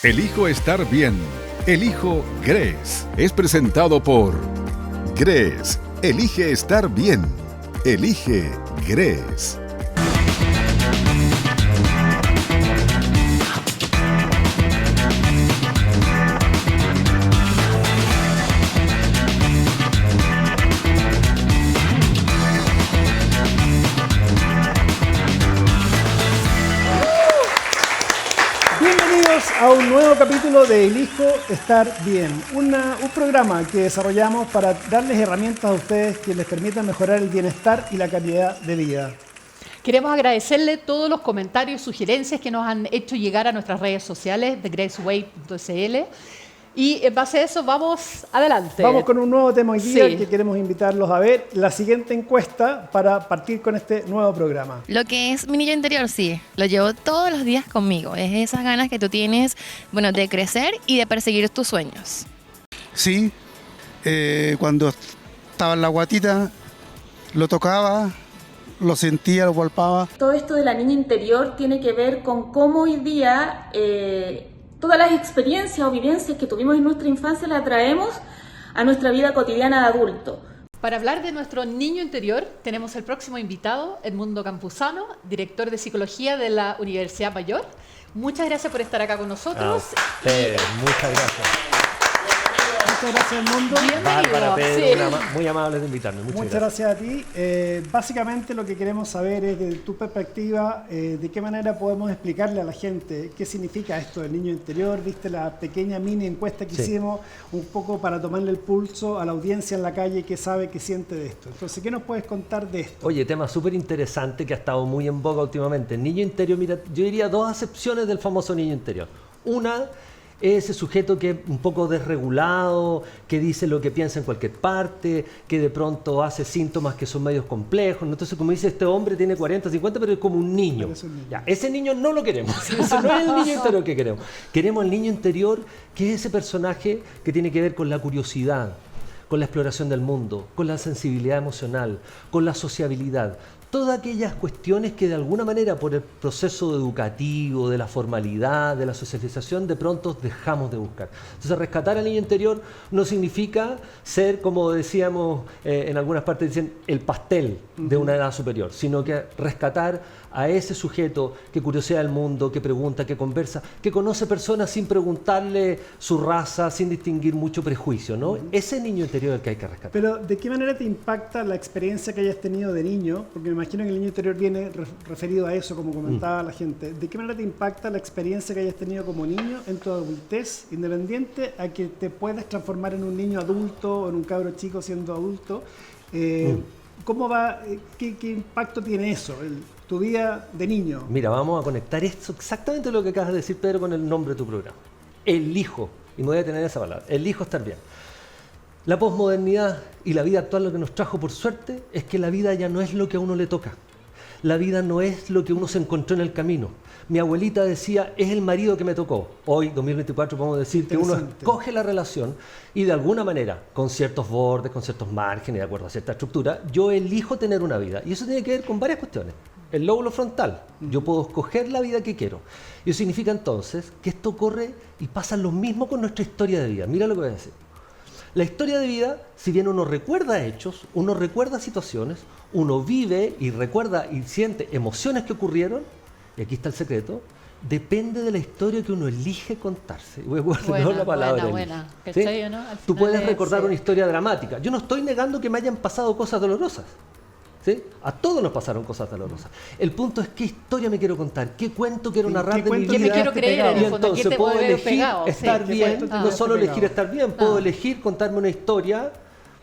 Elijo estar bien. Elijo Gress. Es presentado por Gress. Elige estar bien. Elige Gress. A un nuevo capítulo de Elijo Estar Bien, un programa que desarrollamos para darles herramientas a ustedes que les permitan mejorar el bienestar y la calidad de vida. Queremos agradecerle todos los comentarios y sugerencias que nos han hecho llegar a nuestras redes sociales de graceway.cl. Y en base a eso, vamos adelante. Vamos con un nuevo tema hoy día Sí. que queremos invitarlos a ver. La siguiente encuesta para partir con este nuevo programa. Lo que es mi niño interior, sí, lo llevo todos los días conmigo. Es esas ganas que tú tienes, bueno, de crecer y de perseguir tus sueños. Sí, cuando estaba en la guatita, lo tocaba, lo sentía, lo palpaba. Todo esto de la niña interior tiene que ver con cómo hoy día todas las experiencias o vivencias que tuvimos en nuestra infancia las traemos a nuestra vida cotidiana de adulto. Para hablar de nuestro niño interior, tenemos el próximo invitado, Edmundo Campuzano, director de Psicología de la Universidad Mayor. Muchas gracias por estar acá con nosotros. Muchas gracias. Muchas gracias, Edmundo. Bárbara, Pedro, Sí. muy amables de invitarme. Muchas gracias a ti. Básicamente lo que queremos saber es, desde tu perspectiva, de qué manera podemos explicarle a la gente qué significa esto del niño interior. Viste la pequeña mini encuesta que hicimos, un poco para tomarle el pulso a la audiencia en la calle que sabe, que siente de esto. Entonces, ¿qué nos puedes contar de esto? Oye, tema súper interesante que ha estado muy en boga últimamente. El niño interior, mira, yo diría dos acepciones del famoso niño interior. Una, ese sujeto que es un poco desregulado, que dice lo que piensa en cualquier parte, que de pronto hace síntomas que son medios complejos. Entonces, como dice este hombre, tiene 40, 50, pero es como un niño. Ya, ese niño no lo queremos. Ese no es el niño interior que queremos. Queremos el niño interior, que es ese personaje que tiene que ver con la curiosidad, con la exploración del mundo, con la sensibilidad emocional, con la sociabilidad. Todas aquellas cuestiones que de alguna manera por el proceso educativo, de la formalidad, de la socialización, de pronto dejamos de buscar. Entonces, rescatar al niño interior no significa ser, como decíamos en algunas partes, dicen el pastel de una edad superior, sino que rescatar a ese sujeto que curiosea el mundo, que pregunta, que conversa, que conoce personas sin preguntarle su raza, sin distinguir mucho prejuicio, ¿no? Ese niño interior es el que hay que rescatar. Pero, ¿de qué manera te impacta la experiencia que hayas tenido de niño? Porque me imagino que el niño interior viene referido a eso, como comentaba la gente. ¿De qué manera te impacta la experiencia que hayas tenido como niño en tu adultez, independiente a que te puedas transformar en un niño adulto o en un cabro chico siendo adulto? ¿Cómo va? ¿Qué impacto tiene eso, tu vida de niño? Mira, vamos a conectar esto, exactamente lo que acabas de decir, Pedro, con el nombre de tu programa. Elijo, y me voy a tener esa palabra, elijo estar bien. La posmodernidad y la vida actual lo que nos trajo, por suerte, es que la vida ya no es lo que a uno le toca. La vida no es lo que uno se encontró en el camino. Mi abuelita decía, es el marido que me tocó. Hoy, 2024, podemos decir que uno escoge la relación y de alguna manera, con ciertos bordes, con ciertos márgenes, de acuerdo a cierta estructura, yo elijo tener una vida. Y eso tiene que ver con varias cuestiones. El lóbulo frontal. Yo puedo escoger la vida que quiero. Y eso significa entonces que esto ocurre y pasa lo mismo con nuestra historia de vida. Mira lo que voy a decir. La historia de vida, si bien uno recuerda hechos, uno recuerda situaciones, uno vive y recuerda y siente emociones que ocurrieron, y aquí está el secreto, depende de la historia que uno elige contarse. Voy a guardar la palabra. Buena. ¿Sí? ¿No? Tú puedes recordar una historia dramática. Yo no estoy negando que me hayan pasado cosas dolorosas. ¿Sí? A todos nos pasaron cosas dolorosas. El punto es qué historia me quiero contar, qué cuento quiero narrar de mi vida. ¿Qué me quiero creer en Y el fondo? entonces puedo elegir estar bien, no solo pegado. elegir estar bien, puedo elegir contarme una historia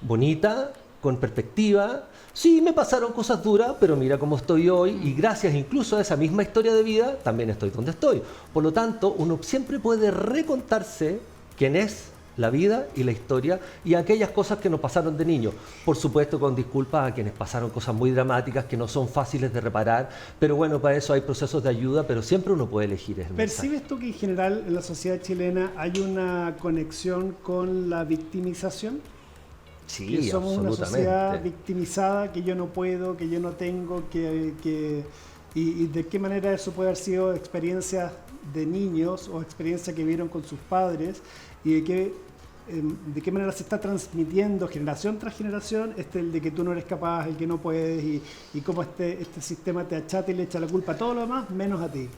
bonita, con perspectiva. Sí, me pasaron cosas duras, pero mira cómo estoy hoy y gracias incluso a esa misma historia de vida también estoy donde estoy. Por lo tanto, uno siempre puede recontarse quién es, la vida y la historia y aquellas cosas que nos pasaron de niño. Por supuesto, con disculpas a quienes pasaron cosas muy dramáticas que no son fáciles de reparar, pero bueno, para eso hay procesos de ayuda, pero siempre uno puede elegir. ¿Percibes tú que en general en la sociedad chilena hay una conexión con la victimización? Sí, que somos una absolutamente. sociedad victimizada, que yo no puedo, que yo no tengo, y de qué manera eso puede haber sido experiencias de niños o experiencia que vieron con sus padres y de qué manera se está transmitiendo generación tras generación el de que tú no eres capaz, el que no puedes y cómo este sistema te achata y le echa la culpa a todo lo demás menos a ti.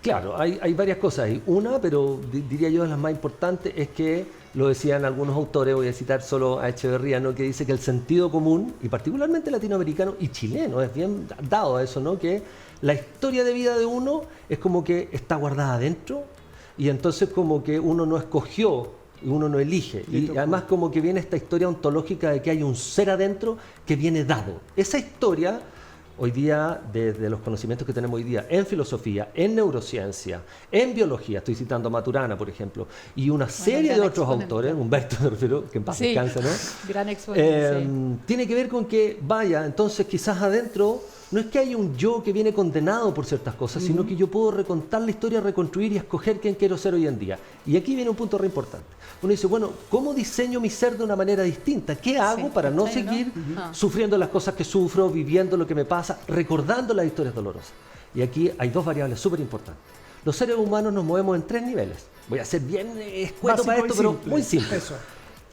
Claro, hay varias cosas ahí. Una, pero diría yo de las más importantes, es que lo decían algunos autores, voy a citar solo a Echeverría, ¿no? Que dice que el sentido común, y particularmente latinoamericano y chileno, es bien dado a eso, ¿no? Que la historia de vida de uno es como que está guardada adentro y entonces como que uno no escogió y uno no elige. Y además como que viene esta historia ontológica de que hay un ser adentro que viene dado. Esa historia, hoy día, desde los conocimientos que tenemos hoy día en filosofía, en neurociencia, en biología, estoy citando a Maturana, por ejemplo, y una serie de otros autores, Humberto me refiero, que en paz descanse, ¿no? Gran exponente, sí. Tiene que ver con que, vaya, entonces quizás adentro no es que haya un yo que viene condenado por ciertas cosas, sino que yo puedo recontar la historia, reconstruir y escoger quién quiero ser hoy en día. Y aquí viene un punto re importante. Uno dice, bueno, ¿cómo diseño mi ser de una manera distinta? ¿Qué hago para no seguir sufriendo las cosas que sufro, viviendo lo que me pasa, recordando las historias dolorosas? Y aquí hay dos variables súper importantes. Los seres humanos nos movemos en 3 niveles. Voy a ser bien escueto para esto, pero muy simple. Eso.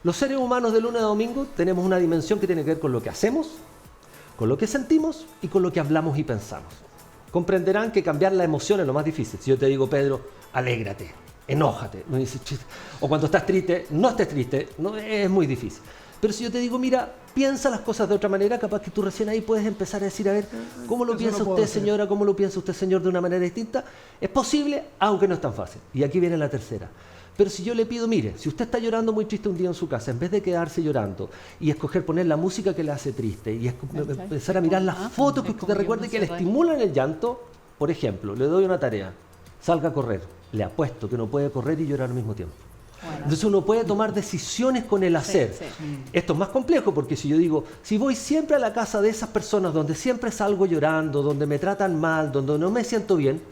Los seres humanos de lunes a domingo tenemos una dimensión que tiene que ver con lo que hacemos, con lo que sentimos y con lo que hablamos y pensamos. Comprenderán que cambiar la emoción es lo más difícil. Si yo te digo, Pedro, alégrate, enójate, no dices, o cuando estás triste, no estés triste, no, es muy difícil. Pero si yo te digo, mira, piensa las cosas de otra manera, capaz que tú recién ahí puedes empezar a decir, a ver, ¿cómo lo piensa usted, señora? ¿Cómo lo piensa usted, señor, de una manera distinta? Es posible, aunque no es tan fácil. Y aquí viene la tercera. Pero si yo le pido, mire, si usted está llorando muy triste un día en su casa, en vez de quedarse llorando y escoger poner la música que le hace triste y empezar a mirar las fotos que usted recuerde que le estimulan el llanto, por ejemplo, le doy una tarea, salga a correr. Le apuesto que no puede correr y llorar al mismo tiempo. Bueno. Entonces uno puede tomar decisiones con el hacer. Sí. Esto es más complejo porque si yo digo, si voy siempre a la casa de esas personas donde siempre salgo llorando, donde me tratan mal, donde no me siento bien,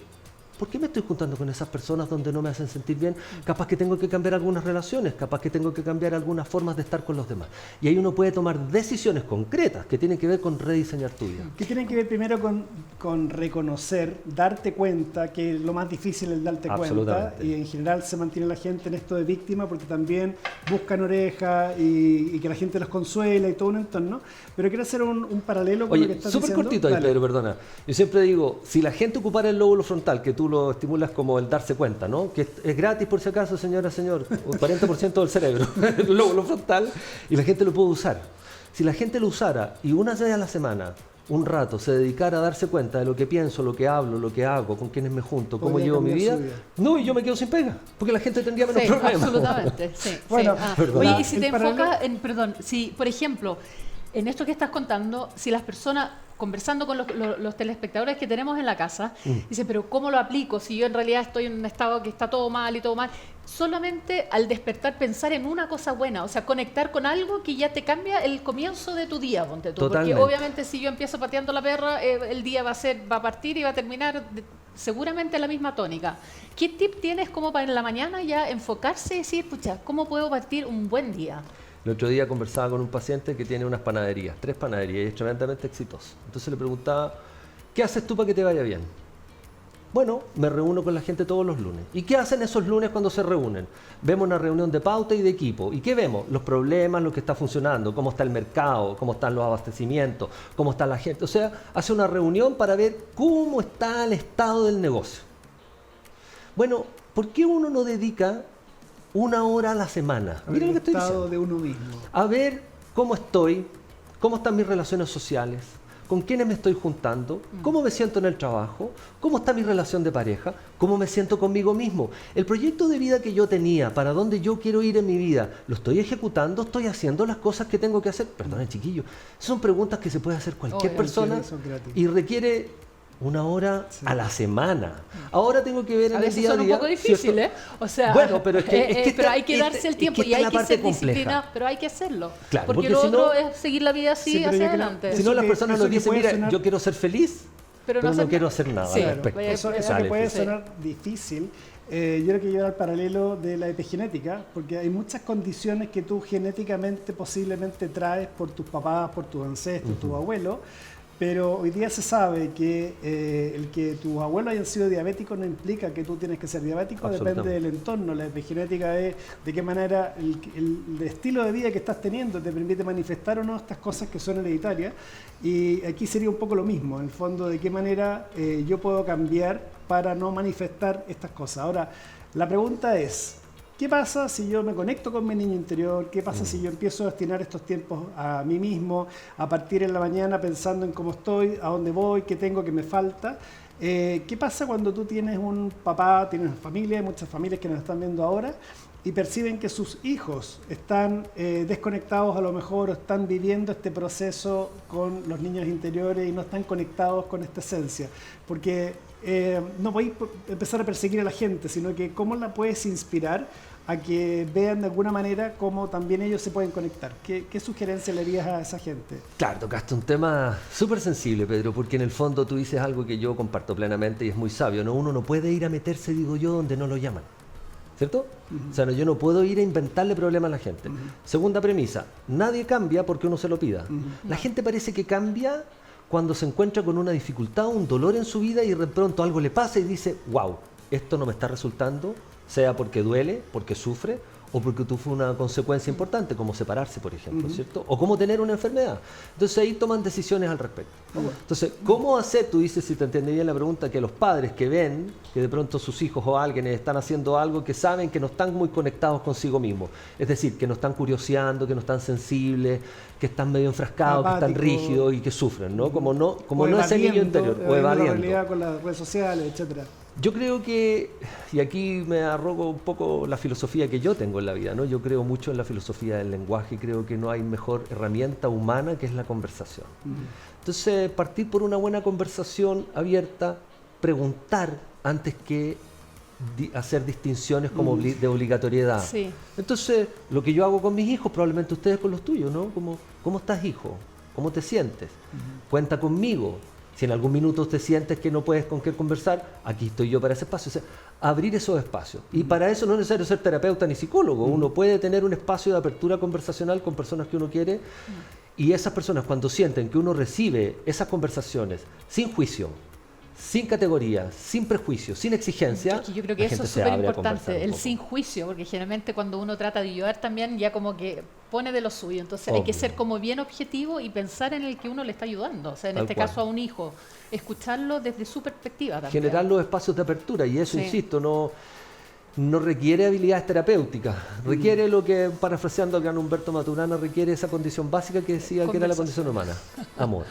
¿por qué me estoy juntando con esas personas donde no me hacen sentir bien? Capaz que tengo que cambiar algunas relaciones, capaz que tengo que cambiar algunas formas de estar con los demás. Y ahí uno puede tomar decisiones concretas que tienen que ver con rediseñar tu vida. Que tienen que ver primero con reconocer, darte cuenta, que lo más difícil es darte cuenta. Y en general se mantiene la gente en esto de víctima porque también buscan oreja y que la gente los consuela y todo un entorno. Pero quiero hacer un paralelo con lo que estás diciendo. Súper cortito ahí, Pedro, perdona. Yo siempre digo, si la gente ocupara el lóbulo frontal, que tú lo estimulas como el darse cuenta, ¿no? Que es gratis por si acaso, señora, señor, un 40% del cerebro, el lóbulo frontal, y la gente lo puede usar. Si la gente lo usara y una vez a la semana, un rato, se dedicara a darse cuenta de lo que pienso, lo que hablo, lo que hago, con quiénes me junto, cómo llevo mi vida, no, y yo me quedo sin pega, porque la gente tendría menos problemas. Absolutamente, sí. Bueno, oye, y si te enfocas en, si, por ejemplo, en esto que estás contando, si las personas, conversando con los telespectadores que tenemos en la casa, dicen, pero ¿cómo lo aplico si yo en realidad estoy en un estado que está todo mal y todo mal? Solamente al despertar pensar en una cosa buena, o sea, conectar con algo que ya te cambia el comienzo de tu día, ponte tú. Totalmente. Porque obviamente si yo empiezo pateando la perra, el día va a partir y va a terminar seguramente en la misma tónica. ¿Qué tip tienes como para en la mañana ya enfocarse y decir, pucha, ¿cómo puedo partir un buen día? El otro día conversaba con un paciente que tiene unas panaderías, 3 panaderías, y es tremendamente exitoso. Entonces le preguntaba, ¿qué haces tú para que te vaya bien? Bueno, me reúno con la gente todos los lunes. ¿Y qué hacen esos lunes cuando se reúnen? Vemos una reunión de pauta y de equipo. ¿Y qué vemos? Los problemas, lo que está funcionando, cómo está el mercado, cómo están los abastecimientos, cómo está la gente. O sea, hace una reunión para ver cómo está el estado del negocio. Bueno, ¿por qué uno no dedica 1 hora a la semana? Miren lo que estoy diciendo. De uno mismo. A ver cómo estoy, cómo están mis relaciones sociales, con quiénes me estoy juntando, cómo me siento en el trabajo, cómo está mi relación de pareja, cómo me siento conmigo mismo. El proyecto de vida que yo tenía, para dónde yo quiero ir en mi vida, ¿lo estoy ejecutando? ¿Estoy haciendo las cosas que tengo que hacer? Perdón, chiquillo, son preguntas que se puede hacer cualquier persona y requiere 1 hora a la semana. Ahora tengo que ver en el día a día. Es un poco difícil, ¿eh? O sea, bueno, pero es que pero hay que darse el tiempo y hay que ser disciplinado, pero hay que hacerlo. Claro, porque lo otro es seguir la vida así hacia adelante. Si no, las personas nos dicen, mira, yo quiero ser feliz, pero no quiero hacer nada al respecto. Eso que puede sonar difícil. Yo creo que llevar al paralelo de la epigenética, porque hay muchas condiciones que tú genéticamente posiblemente traes por tus papás, por tus ancestros, tus abuelos, Pero hoy día se sabe que el que tus abuelos hayan sido diabéticos no implica que tú tienes que ser diabético, depende del entorno. La epigenética es de qué manera el estilo de vida que estás teniendo te permite manifestar o no estas cosas que son hereditarias. Y aquí sería un poco lo mismo, en el fondo, de qué manera yo puedo cambiar para no manifestar estas cosas. Ahora, la pregunta es, ¿qué pasa si yo me conecto con mi niño interior? ¿Qué pasa si yo empiezo a destinar estos tiempos a mí mismo, a partir en la mañana pensando en cómo estoy, a dónde voy, qué tengo, qué me falta? ¿Qué pasa cuando tú tienes un papá, tienes una familia, hay muchas familias que nos están viendo ahora, y perciben que sus hijos están desconectados a lo mejor, o están viviendo este proceso con los niños interiores y no están conectados con esta esencia? Porque no podéis empezar a perseguir a la gente, sino que cómo la puedes inspirar a que vean de alguna manera cómo también ellos se pueden conectar. ¿Qué sugerencia le harías a esa gente? Claro, tocaste un tema súper sensible, Pedro, porque en el fondo tú dices algo que yo comparto plenamente y es muy sabio, ¿no? Uno no puede ir a meterse, digo yo, donde no lo llaman, ¿cierto? O sea, yo no puedo ir a inventarle problemas a la gente. Segunda premisa, nadie cambia porque uno se lo pida. La gente parece que cambia cuando se encuentra con una dificultad, un dolor en su vida y de pronto algo le pasa y dice, wow, esto no me está resultando, sea porque duele, porque sufre o porque tuvo una consecuencia importante, como separarse, por ejemplo, ¿cierto? O como tener una enfermedad. Entonces ahí toman decisiones al respecto. Entonces, ¿cómo hacer? Tú dices, si te entendí bien la pregunta, que los padres que ven que de pronto sus hijos o alguien están haciendo algo que saben que no están muy conectados consigo mismos. Es decir, que no están curioseando, que no están sensibles, que están medio enfrascados, apático, que están rígidos y que sufren, ¿no? Como no es el niño interior, o la evadiendo. realidad con las redes sociales, etcétera. Yo creo que, y aquí me arrogo un poco la filosofía que yo tengo en la vida, ¿no? Yo creo mucho en la filosofía del lenguaje y creo que no hay mejor herramienta humana que es la conversación. Entonces, partir por una buena conversación abierta, preguntar antes que hacer distinciones como de obligatoriedad. Sí. Entonces, lo que yo hago con mis hijos, probablemente ustedes con los tuyos, ¿no? Como, ¿cómo estás, hijo? ¿Cómo te sientes? Cuenta conmigo. Si en algún minuto te sientes que no puedes con qué conversar, aquí estoy yo para ese espacio. O sea, abrir esos espacios. Y para eso no es necesario ser terapeuta ni psicólogo. Uno puede tener un espacio de apertura conversacional con personas que uno quiere. Y esas personas, cuando sienten que uno recibe esas conversaciones sin juicio, sin categoría, sin prejuicio, sin exigencia, yo creo que la eso gente es se súper abre a importante, conversar un el poco. sin juicio, porque generalmente cuando uno trata de ayudar también ya como que pone de lo suyo, entonces hay que Obvio. ser como bien objetivo y pensar en el que uno le está ayudando, o sea, en Tal este cual. caso a un hijo, escucharlo desde su perspectiva también. Generar los espacios de apertura, y eso, Sí. insisto, no requiere habilidades terapéuticas, requiere lo que, parafraseando al gran Humberto Maturana, requiere esa condición básica que decía que era la condición humana, amor.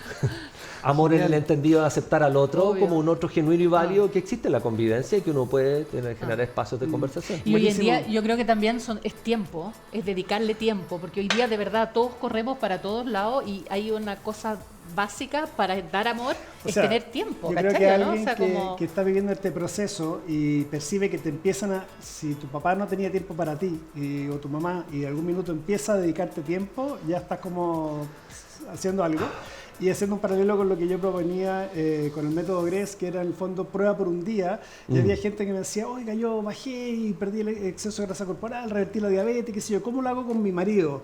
Amor en el entendido de aceptar al otro Obvio. como un otro genuino y válido, que existe en la convivencia y que uno puede generar espacios de conversación. Y hoy en Buenísimo. día yo creo que también es tiempo, es dedicarle tiempo, porque hoy día de verdad todos corremos para todos lados y hay una cosa básica para dar amor, O es sea, tener tiempo, yo creo ¿cachai? que ¿no? alguien O sea, como... que está viviendo este proceso y percibe que te empiezan a... Si tu papá no tenía tiempo para ti o tu mamá y algún minuto empieza a dedicarte tiempo, ya estás como haciendo algo. Y haciendo un paralelo con lo que yo proponía con el método GRES, que era en el fondo prueba por un día, y había gente que me decía, oiga, yo bajé y perdí el exceso de grasa corporal, revertí la diabetes, qué sé yo, ¿cómo lo hago con mi marido?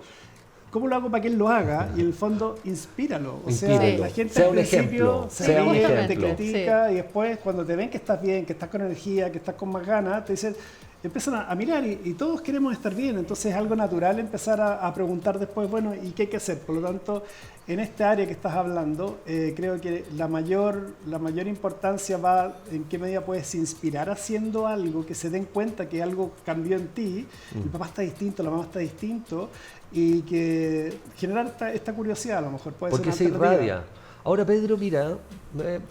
¿Cómo lo hago para que él lo haga? Y en el fondo, inspíralo. O sea, Inspíralo. la gente Sea al un principio ejemplo, se sea un ríe, te ejemplo. critica, y después cuando te ven que estás bien, que estás con energía, que estás con más ganas, te dicen... Empiezan a mirar y todos queremos estar bien, entonces es algo natural empezar a preguntar después, bueno, ¿y qué hay que hacer? Por lo tanto, en esta área que estás hablando, creo que la mayor importancia va en qué medida puedes inspirar haciendo algo, que se den cuenta que algo cambió en ti, el papá está distinto, la mamá está distinto, y que generar esta curiosidad a lo mejor puede Porque ser se una alternativa. irradia. Ahora, Pedro, mira,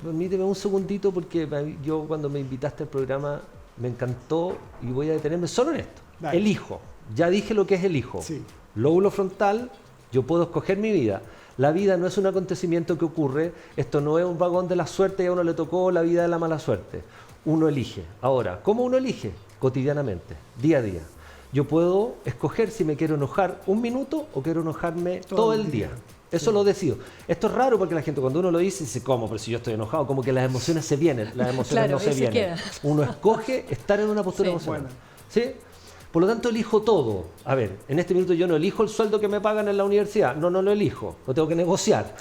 permíteme un segundito porque yo cuando me invitaste al programa me encantó y voy a detenerme solo en esto. Dale. El hijo. Ya dije lo que es el hijo. Sí. Lóbulo frontal, yo puedo escoger mi vida. La vida no es un acontecimiento que ocurre, esto no es un vagón de la suerte y a uno le tocó la vida de la mala suerte. Uno elige. Ahora, ¿cómo uno elige? Cotidianamente, día a día. Yo puedo escoger si me quiero enojar un minuto o quiero enojarme todo el día. Eso lo decido. Esto es raro porque la gente cuando uno lo dice, ¿cómo? Pero si yo estoy enojado, como que las emociones se vienen, las emociones Claro, no se y se vienen. queda. Uno escoge estar en una postura Sí. emocional. Bueno. ¿Sí? Por lo tanto, elijo todo. A ver, en este minuto yo no elijo el sueldo que me pagan en la universidad. No lo elijo. Lo tengo que negociar.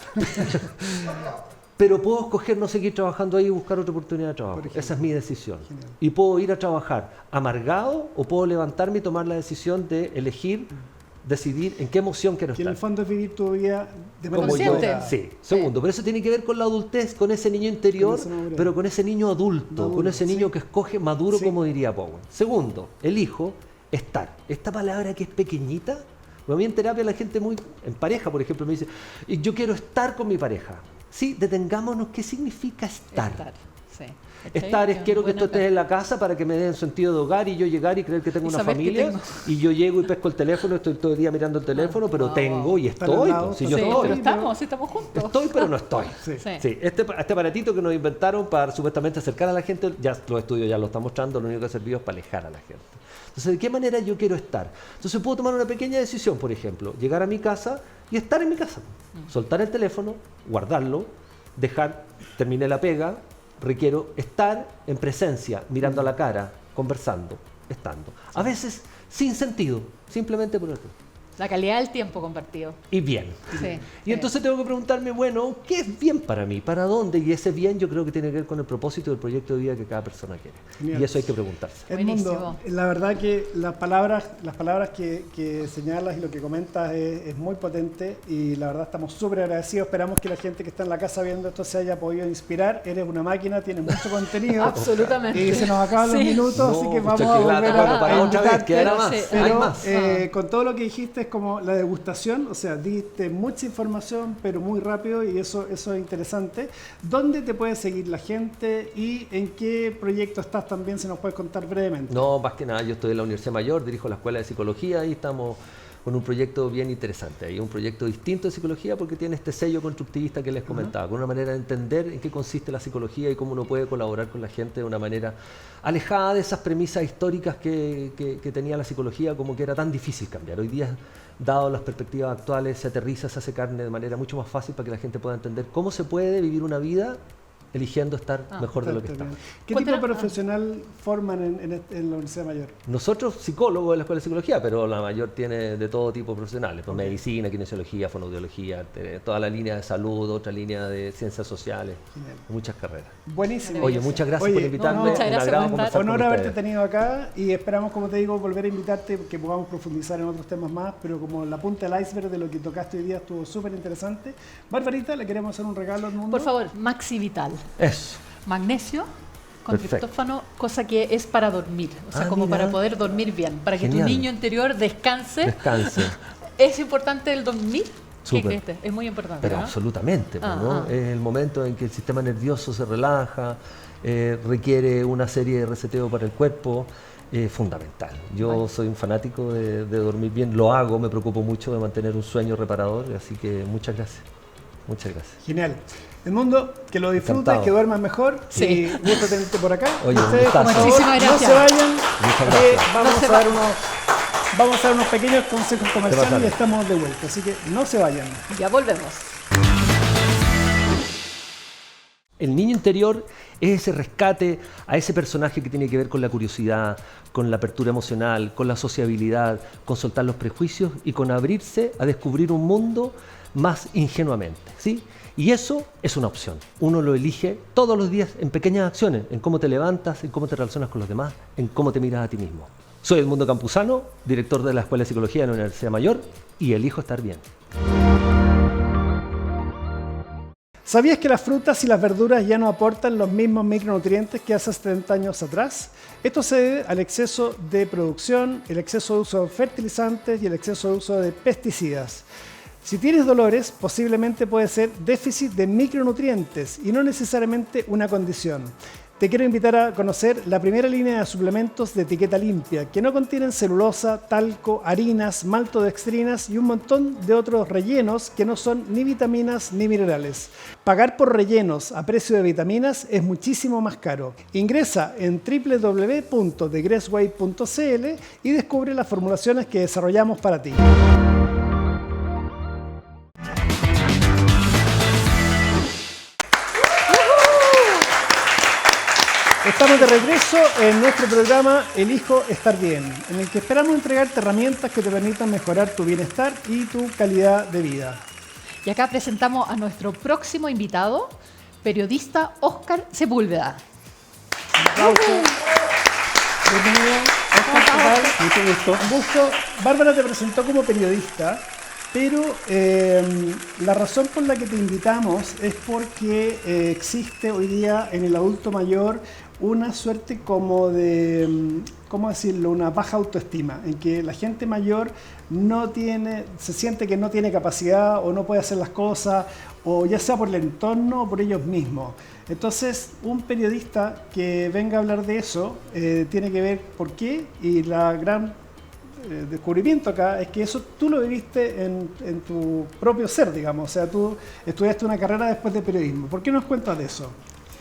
pero puedo escoger no seguir trabajando ahí y buscar otra oportunidad de trabajo. Esa es mi decisión. Genial. Y puedo ir a trabajar amargado o puedo levantarme y tomar la decisión de elegir, decidir en qué emoción quiero Que en estar. el fondo es vivir tu vida de manera Como yo. Consciente. Sí. Segundo, pero eso tiene que ver con la adultez, con ese niño interior, Con esa madurez. pero con ese niño adulto, Maduro, con ese niño sí. que escoge maduro, Sí. como diría Bowen. Segundo, elijo estar. Esta palabra que es pequeñita, a mí en terapia la gente en pareja, por ejemplo, me dice, "Y yo quiero estar con mi pareja". Sí, detengámonos, ¿qué significa estar? Sí. Estar es quiero que tú estés en la casa para que me den sentido de hogar y yo llegar y creer que tengo Y una saber que familia tengo. y yo llego y pesco el teléfono, estoy todo el día mirando el teléfono, pero no. tengo y Está al estoy. lado, Pues, si está yo Sí, al estoy. pero estamos juntos. Estoy, pero no estoy. Sí. Sí. Sí, este aparatito que nos inventaron para supuestamente acercar a la gente, ya los estudios ya lo están mostrando, lo único que ha servido es para alejar a la gente. Entonces, ¿de qué manera yo quiero estar? Entonces puedo tomar una pequeña decisión, por ejemplo, llegar a mi casa y estar en mi casa. Soltar el teléfono, guardarlo, terminé la pega, requiero estar en presencia, mirando a la cara, conversando, estando. A veces sin sentido, simplemente por eso. La calidad del tiempo compartido. Y bien. Sí. Y entonces tengo que preguntarme, bueno, ¿qué es bien para mí? ¿Para dónde? Y ese bien yo creo que tiene que ver con el propósito del proyecto de vida que cada persona quiere. Genial. Y eso hay que preguntarse. Edmundo, Buenísimo. la verdad que las palabras que señalas y lo que comentas es muy potente y la verdad estamos súper agradecidos. Esperamos que la gente que está en la casa viendo esto se haya podido inspirar. Eres una máquina, tienes mucho contenido. Absolutamente. Y se nos acaban los Sí. minutos, No, así que pucha, vamos qué a lata. volver Bueno, para a otra vez, invitarte. quedará pero más. sí, Hay Pero más. con todo lo que dijiste es como la degustación, o sea, diste mucha información, pero muy rápido y eso es interesante. ¿Dónde te puede seguir la gente y en qué proyecto estás también, si nos puedes contar brevemente? No, más que nada, yo estoy en la Universidad Mayor, dirijo la Escuela de Psicología y estamos con un proyecto bien interesante. Hay un proyecto distinto de psicología porque tiene este sello constructivista que les comentaba, con una manera de entender en qué consiste la psicología y cómo uno puede colaborar con la gente de una manera alejada de esas premisas históricas que tenía la psicología, como que era tan difícil cambiar. Hoy día, dado las perspectivas actuales, se aterriza, se hace carne de manera mucho más fácil para que la gente pueda entender cómo se puede vivir una vida eligiendo estar mejor de lo que Está está. bien. ¿Qué Cuéntanos- tipo de profesional forman en la Universidad Mayor? Nosotros, psicólogos de la Escuela de Psicología, pero la mayor tiene de todo tipo de profesionales, pues medicina, kinesiología, fonoaudiología, toda la línea de salud, otra línea de ciencias sociales, Genial. muchas carreras. Buenísimo. Oye, muchas gracias Oye, por invitarme, no, muchas un gracias agrado por conversar Honor con haberte ustedes. tenido acá y esperamos, como te digo, volver a invitarte que podamos profundizar en otros temas más, pero como la punta del iceberg de lo que tocaste hoy día estuvo súper interesante. Barbarita, le queremos hacer un regalo al mundo. Por favor, Maxi Vital. Eso. Magnesio con Perfecto. triptófano, cosa que es para dormir, o sea, como mira. para poder dormir bien, para que Genial. tu niño interior descanse. Descanse. ¿Es importante el dormir? ¿Qué Súper. crees? Es muy importante, Pero ¿no? absolutamente, pues, Ah, ¿no? ah. Es el momento en que el sistema nervioso se relaja, requiere una serie de reseteo para el cuerpo, fundamental. Yo soy un fanático de dormir bien, lo hago, me preocupo mucho de mantener un sueño reparador, así que muchas gracias. Muchas gracias. Genial. El mundo, que lo disfrutes, Encantado. que duermas mejor. Sí. Y gusto tenerte por acá. Oye, Y ustedes, un por gustazo. favor, Muchísimas no gracias. se vayan. Muchas que gracias. vamos, No se a dar vayan. vamos a dar unos pequeños consejos comerciales y pasaron. estamos de vuelta. Así que no se vayan. Ya volvemos. El niño interior es ese rescate a ese personaje que tiene que ver con la curiosidad, con la apertura emocional, con la sociabilidad, con soltar los prejuicios y con abrirse a descubrir un mundo más ingenuamente, ¿sí? Y eso es una opción. Uno lo elige todos los días en pequeñas acciones, en cómo te levantas, en cómo te relacionas con los demás, en cómo te miras a ti mismo. Soy Edmundo Campuzano, director de la Escuela de Psicología de la Universidad Mayor y elijo estar bien. ¿Sabías que las frutas y las verduras ya no aportan los mismos micronutrientes que hace 70 años atrás? Esto se debe al exceso de producción, el exceso de uso de fertilizantes y el exceso de uso de pesticidas. Si tienes dolores, posiblemente puede ser déficit de micronutrientes y no necesariamente una condición. Te quiero invitar a conocer la primera línea de suplementos de etiqueta limpia, que no contienen celulosa, talco, harinas, maltodextrinas y un montón de otros rellenos que no son ni vitaminas ni minerales. Pagar por rellenos a precio de vitaminas es muchísimo más caro. Ingresa en www.thegressway.cl y descubre las formulaciones que desarrollamos para ti. Estamos de regreso en nuestro programa Elijo Estar Bien, en el que esperamos entregarte herramientas que te permitan mejorar tu bienestar y tu calidad de vida. Y acá presentamos a nuestro próximo invitado, periodista Óscar Sepúlveda. Bienvenido, Óscar, ¿qué tal? Mucho gusto. Un gusto. Bárbara te presentó como periodista, pero la razón por la que te invitamos es porque existe hoy día en el adulto mayor una suerte como de, ¿cómo decirlo?, una baja autoestima, en que la gente mayor se siente que no tiene capacidad o no puede hacer las cosas, o ya sea por el entorno o por ellos mismos. Entonces, un periodista que venga a hablar de eso tiene que ver por qué, y la gran descubrimiento acá es que eso tú lo viviste en tu propio ser, digamos. O sea, tú estudiaste una carrera después de periodismo. ¿Por qué nos cuentas de eso?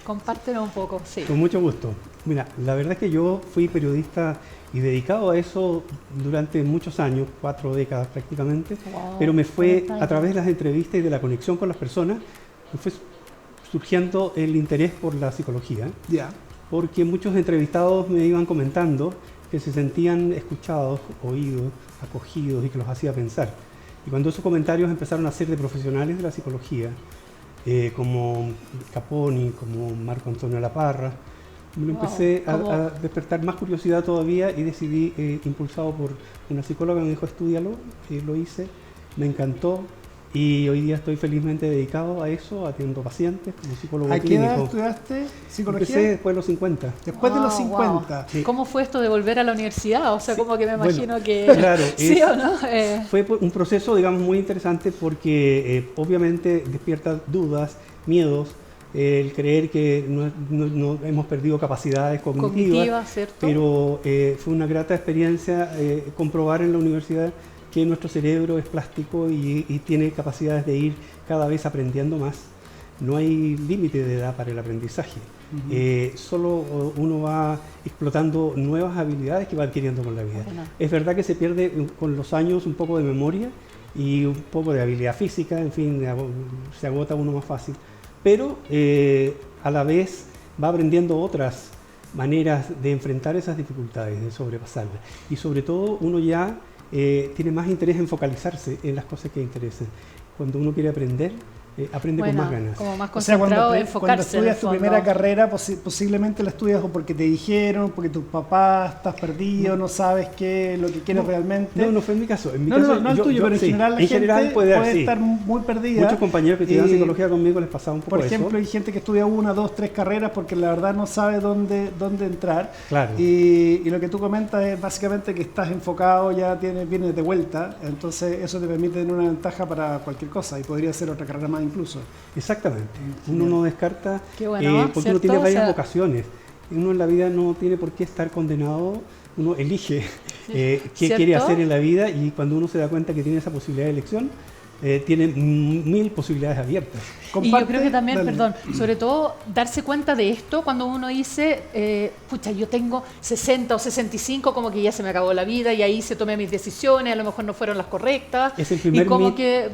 Compártenos un poco, sí. Con mucho gusto. Mira, la verdad es que yo fui periodista y dedicado a eso durante muchos años, 4 décadas prácticamente, pero me fue a través de las entrevistas y de la conexión con las personas, me fue surgiendo el interés por la psicología, porque muchos entrevistados me iban comentando que se sentían escuchados, oídos, acogidos y que los hacía pensar. Y cuando esos comentarios empezaron a ser de profesionales de la psicología, como Caponi, como Marco Antonio Laparra, me empecé a despertar más curiosidad todavía y decidí, impulsado por una psicóloga, me dijo estudialo, lo hice, me encantó y hoy día estoy felizmente dedicado a eso, atiendo pacientes como psicólogo clínico. ¿A qué edad estudiaste psicología? Empecé después de los 50. Después de los 50. Wow. Sí. ¿Cómo fue esto de volver a la universidad? O sea, sí, como que me imagino que... Claro, ¿sí o no? Fue un proceso, digamos, muy interesante porque obviamente despierta dudas, miedos, el creer que no hemos perdido capacidades cognitivas, ¿cierto? Pero fue una grata experiencia comprobar en la universidad que nuestro cerebro es plástico y tiene capacidades de ir cada vez aprendiendo más. No hay límite de edad para el aprendizaje. Solo uno va explotando nuevas habilidades que va adquiriendo con la vida. Bueno. Es verdad que se pierde con los años un poco de memoria y un poco de habilidad física, en fin, se agota uno más fácil. Pero a la vez va aprendiendo otras maneras de enfrentar esas dificultades, de sobrepasarlas. Y sobre todo uno ya tiene más interés en focalizarse en las cosas que interesan. Cuando uno quiere aprender, aprende con más ganas. Como más concentrado, enfocarse. Cuando estudias tu primera carrera, posiblemente la estudias o porque te dijeron, porque tus papás estás perdido, no sabes qué lo que quieres realmente. No fue en mi caso. En mi caso, no el tuyo, pero en general la gente puede estar muy perdida. Muchos compañeros que estudian psicología conmigo les pasaba un poco eso. Por ejemplo, hay gente que estudia 1, 2, 3 carreras porque la verdad no sabe dónde entrar. Claro. Y lo que tú comentas es básicamente que estás enfocado, ya vienes de vuelta, entonces eso te permite tener una ventaja para cualquier cosa y podría ser otra carrera más incluso. Exactamente. Uno no descarta bueno, porque uno tiene varias vocaciones. Uno en la vida no tiene por qué estar condenado. Uno elige qué quiere hacer en la vida y cuando uno se da cuenta que tiene esa posibilidad de elección, tiene 1000 posibilidades abiertas. Y yo creo que también, sobre todo darse cuenta de esto cuando uno dice, pucha, yo tengo 60 o 65, como que ya se me acabó la vida y ahí se tomé mis decisiones, a lo mejor no fueron las correctas. Es el primer mito que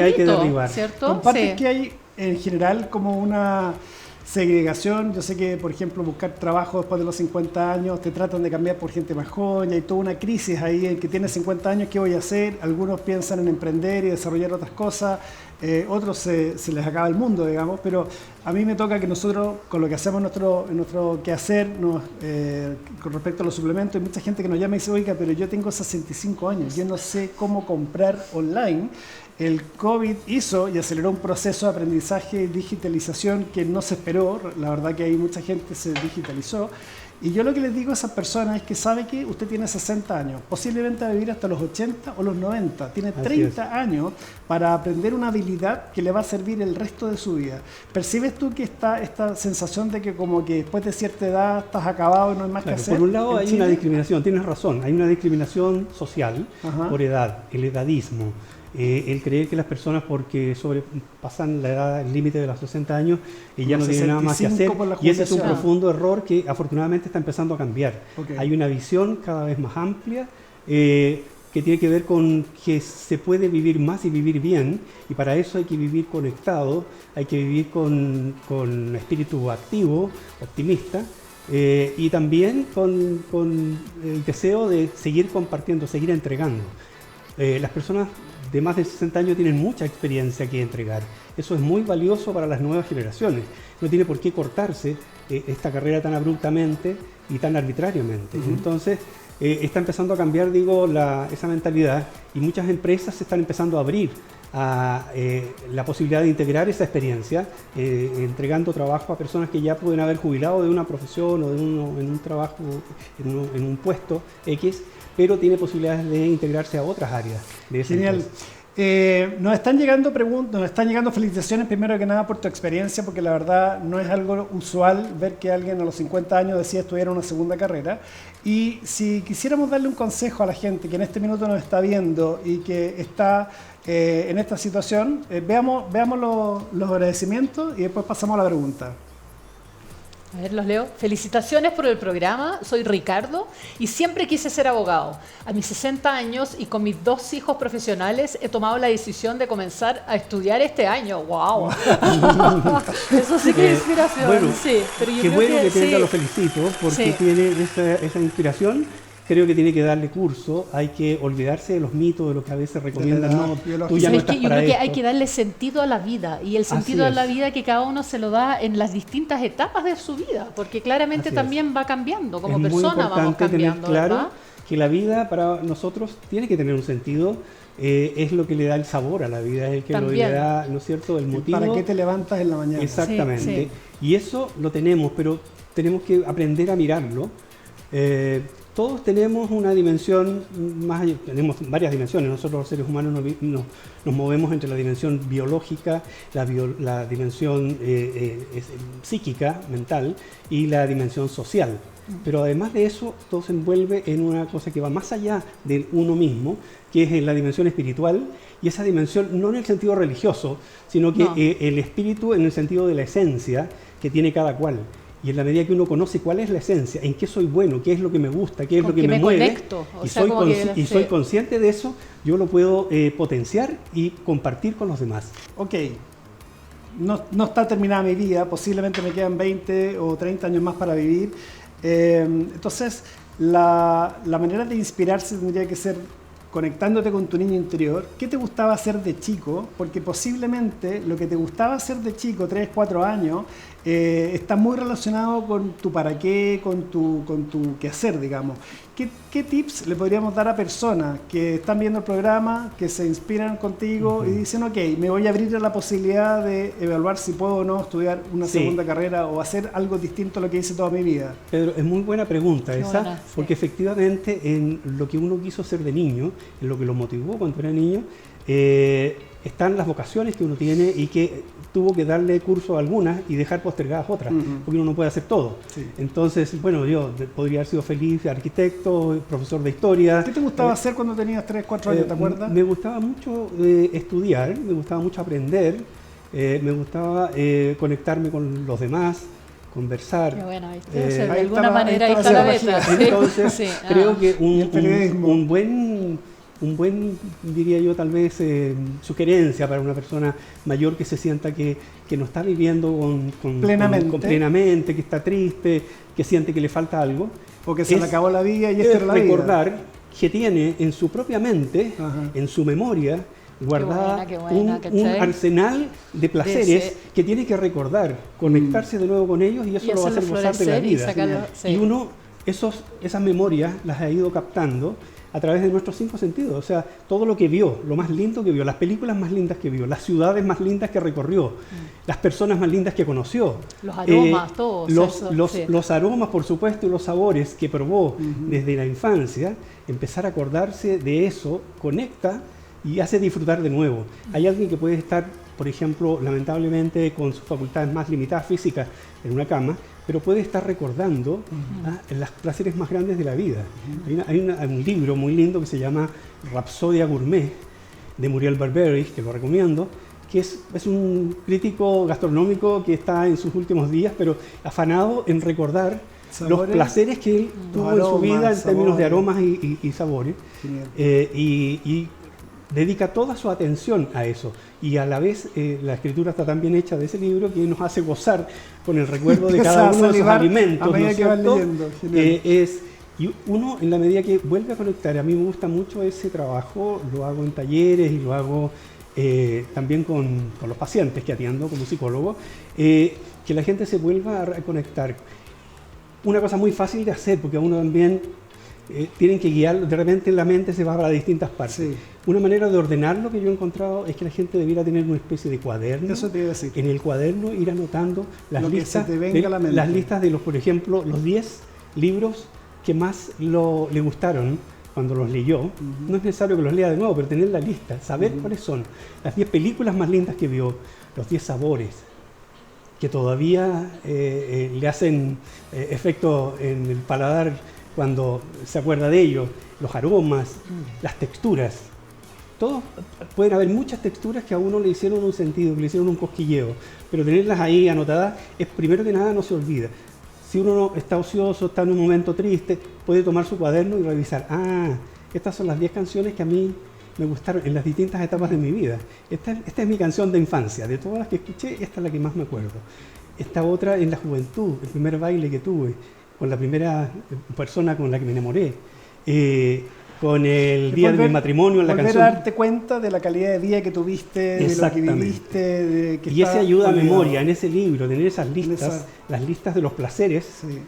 hay que derribar. ¿Cierto? Compartes que hay en general como una segregación. Yo sé que, por ejemplo, buscar trabajo después de los 50 años, te tratan de cambiar por gente más joven, y hay toda una crisis ahí en que tienes 50 años, ¿qué voy a hacer? Algunos piensan en emprender y desarrollar otras cosas, otros se les acaba el mundo, digamos, pero a mí me toca que nosotros, con lo que hacemos en nuestro quehacer, con respecto a los suplementos, hay mucha gente que nos llama y dice, oiga, pero yo tengo 65 años, yo no sé cómo comprar online. El COVID hizo y aceleró un proceso de aprendizaje y digitalización que no se esperó. La verdad que hay mucha gente se digitalizó. Y yo lo que les digo a esas personas es que sabe que usted tiene 60 años, posiblemente va a vivir hasta los 80 o los 90. Tiene 30 años para aprender una habilidad que le va a servir el resto de su vida. ¿Percibes tú que esta sensación de que como que después de cierta edad estás acabado y no hay más que hacer? Por un lado hay una discriminación, tienes razón, hay una discriminación social por edad, el edadismo. El creer que las personas porque sobrepasan la edad, el límite de los 60 años y ya no tienen nada más que hacer, y ese es un profundo error que afortunadamente está empezando a cambiar. Hay una visión cada vez más amplia que tiene que ver con que se puede vivir más y vivir bien, y para eso hay que vivir conectado, hay que vivir con espíritu activo, optimista, y también con el deseo de seguir compartiendo, seguir entregando. Las personas de más de 60 años tienen mucha experiencia que entregar. Eso es muy valioso para las nuevas generaciones. No tiene por qué cortarse esta carrera tan abruptamente y tan arbitrariamente. Entonces, está empezando a cambiar, digo, esa mentalidad, y muchas empresas se están empezando a abrir a la posibilidad de integrar esa experiencia, entregando trabajo a personas que ya pueden haber jubilado de una profesión o en un trabajo, en un puesto X, pero tiene posibilidades de integrarse a otras áreas de esa Genial. empresa. Nos están llegando preguntas, nos están llegando felicitaciones primero que nada por tu experiencia, porque la verdad no es algo usual ver que alguien a los 50 años decide estudiar una segunda carrera. Y si quisiéramos darle un consejo a la gente que en este minuto nos está viendo y que está en esta situación, veamos los agradecimientos y después pasamos a la pregunta. A ver, los leo. Felicitaciones por el programa. Soy Ricardo y siempre quise ser abogado. A mis 60 años y con mis 2 hijos profesionales he tomado la decisión de comenzar a estudiar este año. ¡Wow! Eso sí que es inspiración. Bueno, sí, pero yo qué creo bueno que tenga, sí. lo felicito, porque Sí. tiene esa inspiración. Creo que tiene que darle curso, hay que olvidarse de los mitos, de lo que a veces recomiendan. edad No, biológica. tú ya no ¿Sabes estás qué? Yo para creo que esto. hay que darle sentido a la vida, y el sentido Así a la es. vida que cada uno se lo da en las distintas etapas de su vida, porque claramente Así es. también va cambiando, como Es muy persona vamos importante tener cambiando, claro ¿verdad? que la vida para nosotros tiene que tener un sentido, es lo que le da el sabor a la vida, es el que También. le da, ¿no es cierto?, el motivo. ¿Para qué te levantas en la mañana? Exactamente. Sí, Y eso lo tenemos, pero tenemos que aprender a mirarlo. Todos tenemos una dimensión más allá, tenemos varias dimensiones. Nosotros los seres humanos nos movemos entre la dimensión biológica, la dimensión psíquica, mental, y la dimensión social. Pero además de eso, todo se envuelve en una cosa que va más allá de uno mismo, que es en la dimensión espiritual, y esa dimensión no en el sentido religioso, sino que No. el espíritu en el sentido de la esencia que tiene cada cual. Y en la medida que uno conoce cuál es la esencia, en qué soy bueno, qué es lo que me gusta, qué es Con lo que qué me me mueve, conecto, o y, sea, soy, como que, y soy sí. consciente de eso, yo lo puedo potenciar y compartir con los demás. Ok, no está terminada mi vida, posiblemente me quedan 20 o 30 años más para vivir. Entonces, la manera de inspirarse tendría que ser conectándote con tu niño interior. ¿Qué te gustaba hacer de chico? Porque posiblemente lo que te gustaba hacer de chico, 3, 4 años, está muy relacionado con tu para qué, con tu quehacer, digamos. ¿Qué tips le podríamos dar a personas que están viendo el programa, que se inspiran contigo y dicen, ok, me voy a abrir a la posibilidad de evaluar si puedo o no estudiar una Sí. segunda carrera o hacer algo distinto a lo que hice toda mi vida? Pedro, es muy buena pregunta Qué esa, buena, sí. porque efectivamente en lo que uno quiso ser de niño, en lo que lo motivó cuando era niño, están las vocaciones que uno tiene y que tuvo que darle curso a algunas y dejar postergadas otras, porque uno no puede hacer todo. Sí. Entonces, bueno, yo podría haber sido feliz arquitecto, profesor de historia. ¿Qué te gustaba hacer cuando tenías 3, 4 años, te acuerdas? Me gustaba mucho estudiar, me gustaba mucho aprender, me gustaba conectarme con los demás, conversar. Qué bueno, ¿viste? Eh, O sea, de ahí alguna estaba- manera ahí ahí estaba está la la beta. magia. Entonces, Sí, creo ah. que Y el periodismo. un buen, diría yo, tal vez, sugerencia para una persona mayor que se sienta que no está viviendo Plenamente. plenamente, que está triste, que siente que le falta algo. O que se le es- acabó la vida y es esta era la vida. recordar que tiene en su propia mente, Ajá. en su memoria, guardada qué buena, un ¿cachai? arsenal de placeres ese- que tiene que recordar, conectarse de nuevo con ellos, y eso Y lo va a hacer hacerlo gozar de la florecer y vida. sacarlo, sí. Y uno, esas memorias las ha ido captando a través de nuestros 5 sentidos. O sea, todo lo que vio, lo más lindo que vio, las películas más lindas que vio, las ciudades más lindas que recorrió, las personas más lindas que conoció. Los aromas, todo, sí. Los aromas, por supuesto, y los sabores que probó desde la infancia, empezar a acordarse de eso, conecta y hace disfrutar de nuevo. Hay alguien que puede estar, por ejemplo, lamentablemente con sus facultades más limitadas físicas en una cama, pero puede estar recordando los placeres más grandes de la vida. Hay un libro muy lindo que se llama Rapsodia Gourmet, de Muriel Barberis, que lo recomiendo, que es un crítico gastronómico que está en sus últimos días, pero afanado en recordar los Sabores. placeres que él tuvo en su Aromas, vida en términos de sabores. aromas y sabores. Genial. Y dedica toda su atención a eso. Y a la vez la escritura está tan bien hecha de ese libro que nos hace gozar con el recuerdo de Empieza cada a uno de esos salivar alimentos. a medida ¿no es que vas cierto? leyendo. Genial. Y uno, en la medida que vuelve a conectar, a mí me gusta mucho ese trabajo, lo hago en talleres y lo hago también con los pacientes que atiendo como psicólogo, que la gente se vuelva a reconectar. Una cosa muy fácil de hacer, porque a uno también tienen que guiar, de repente la mente se va para distintas partes. Sí. Una manera de ordenarlo que yo he encontrado es que la gente debiera tener una especie de cuaderno. Eso te iba a decir. En el cuaderno ir anotando las Lo que listas, se te venga a la mente. las listas de los, por ejemplo, los 10 libros que más le gustaron cuando los leyó. No es necesario que los lea de nuevo, pero tener la lista, saber cuáles son las 10 películas más lindas que vio, los 10 sabores que todavía le hacen efecto en el paladar cuando se acuerda de ellos, los aromas, las texturas. Pueden haber muchas texturas que a uno le hicieron un sentido, que le hicieron un cosquilleo, pero tenerlas ahí anotadas es, primero que nada, no se olvida. Si uno está ocioso, está en un momento triste, puede tomar su cuaderno y revisar. Estas son las 10 canciones que a mí me gustaron en las distintas etapas de mi vida. Esta es mi canción de infancia. De todas las que escuché, esta es la que más me acuerdo. Esta otra en la juventud, el primer baile que tuve, con la primera persona con la que me enamoré, con el día de mi matrimonio en la canción. Volver a darte cuenta de la calidad de vida que tuviste, de lo que viviste. De que y ese ayuda a olvidado. memoria en ese libro, tener esas listas, las listas de los placeres, Sí.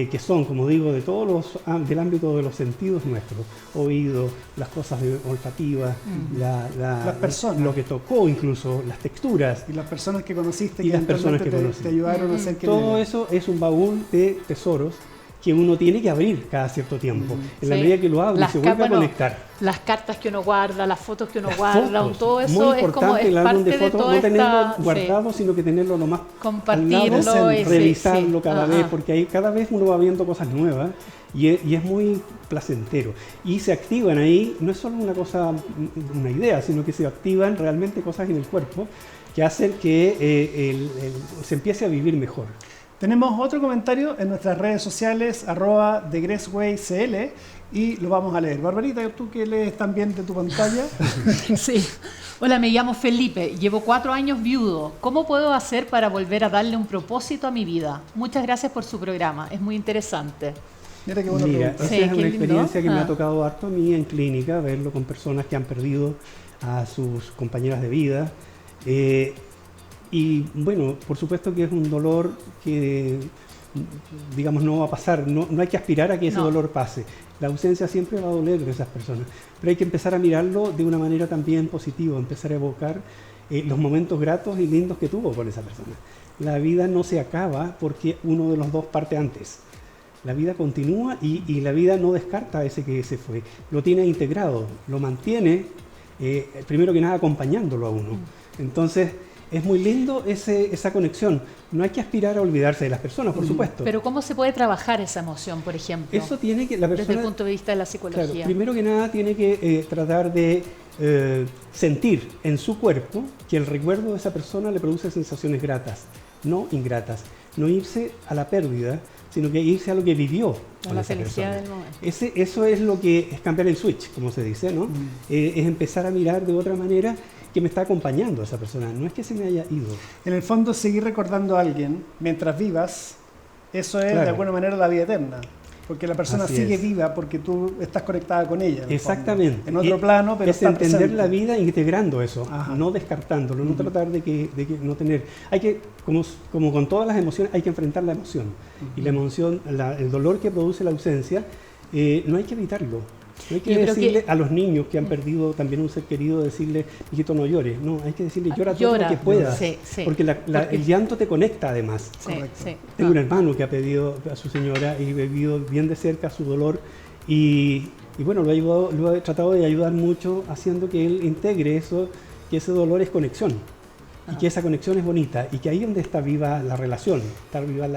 que son, como digo, de todos del ámbito de los sentidos nuestros, oído, las cosas olfativas, Las personas. lo que tocó incluso, las texturas. Y las personas que conociste, Y que las personas que eventualmente conocí. te ayudaron a ser quien Todo eres. eso es un baúl de tesoros que uno tiene que abrir cada cierto tiempo. En la Sí. medida que lo abre, Las se vuelve a capas, no. conectar. Las cartas que uno guarda, las fotos que uno Las guarda, fotos, todo eso muy es como importante es el álbum parte de fotos, toda no tenerlo esta, guardado, sino que tenerlo nomás compartirlo, al lado, ese, revisarlo sí. cada Ah, vez, ah. porque ahí cada vez uno va viendo cosas nuevas y es muy placentero. Y se activan ahí, no es solo una cosa, una idea, sino que se activan realmente cosas en el cuerpo que hacen que se empiece a vivir mejor. Tenemos otro comentario en nuestras redes sociales, @TheGracewayCL, y lo vamos a leer. Barbarita, tú que lees también de tu pantalla. Sí. Hola, me llamo Felipe, llevo 4 años viudo. ¿Cómo puedo hacer para volver a darle un propósito a mi vida? Muchas gracias por su programa, es muy interesante. Mira qué buena Mira, pregunta. esa Sí, es qué una lindo. experiencia que me Ah. ha tocado harto a mí en clínica, verlo con personas que han perdido a sus compañeras de vida. Y bueno, por supuesto que es un dolor que, digamos, no va a pasar, no hay que aspirar a que ese No. dolor pase. La ausencia siempre va a doler de esas personas, pero hay que empezar a mirarlo de una manera también positiva, empezar a evocar los momentos gratos y lindos que tuvo con esa persona. La vida no se acaba porque uno de los dos parte antes. La vida continúa y la vida no descarta a ese que se fue. Lo tiene integrado, lo mantiene, primero que nada acompañándolo a uno. Entonces, es muy lindo esa conexión. No hay que aspirar a olvidarse de las personas, por supuesto. Pero ¿cómo se puede trabajar esa emoción, por ejemplo? Eso tiene que la desde el persona, punto de vista de la psicología. claro, primero que nada tiene que tratar de sentir en su cuerpo que el recuerdo de esa persona le produce sensaciones gratas, no ingratas. No irse a la pérdida, sino que irse a lo que vivió con la esa felicidad persona. del momento. Eso es lo que es cambiar el switch, como se dice, ¿no? Es empezar a mirar de otra manera que me está acompañando a esa persona. No es que se me haya ido. En el fondo, seguir recordando a alguien mientras vivas, eso es Claro. de alguna manera la vida eterna. Porque la persona Así sigue es. viva porque tú estás conectada con ella. en el Exactamente. fondo. En otro plano, pero es está entender presente. la vida integrando eso, Ajá. no descartándolo, no tratar de que no tener. Hay que, como con todas las emociones, hay que enfrentar la emoción. Y la emoción, el dolor que produce la ausencia, no hay que evitarlo. No hay que Yo creo decirle que- a los niños que han perdido también un ser querido, decirle, hijito, no llores. No, hay que decirle, llora todo Llora. lo que puedas. Sí, sí. Porque el llanto te conecta además. Sí, Correcto. sí. Tengo un hermano que ha pedido a su señora y he vivido bien de cerca su dolor y bueno, lo he tratado de ayudar mucho haciendo que él integre eso, que ese dolor es conexión y que esa conexión es bonita y que ahí es donde está viva la relación, está viva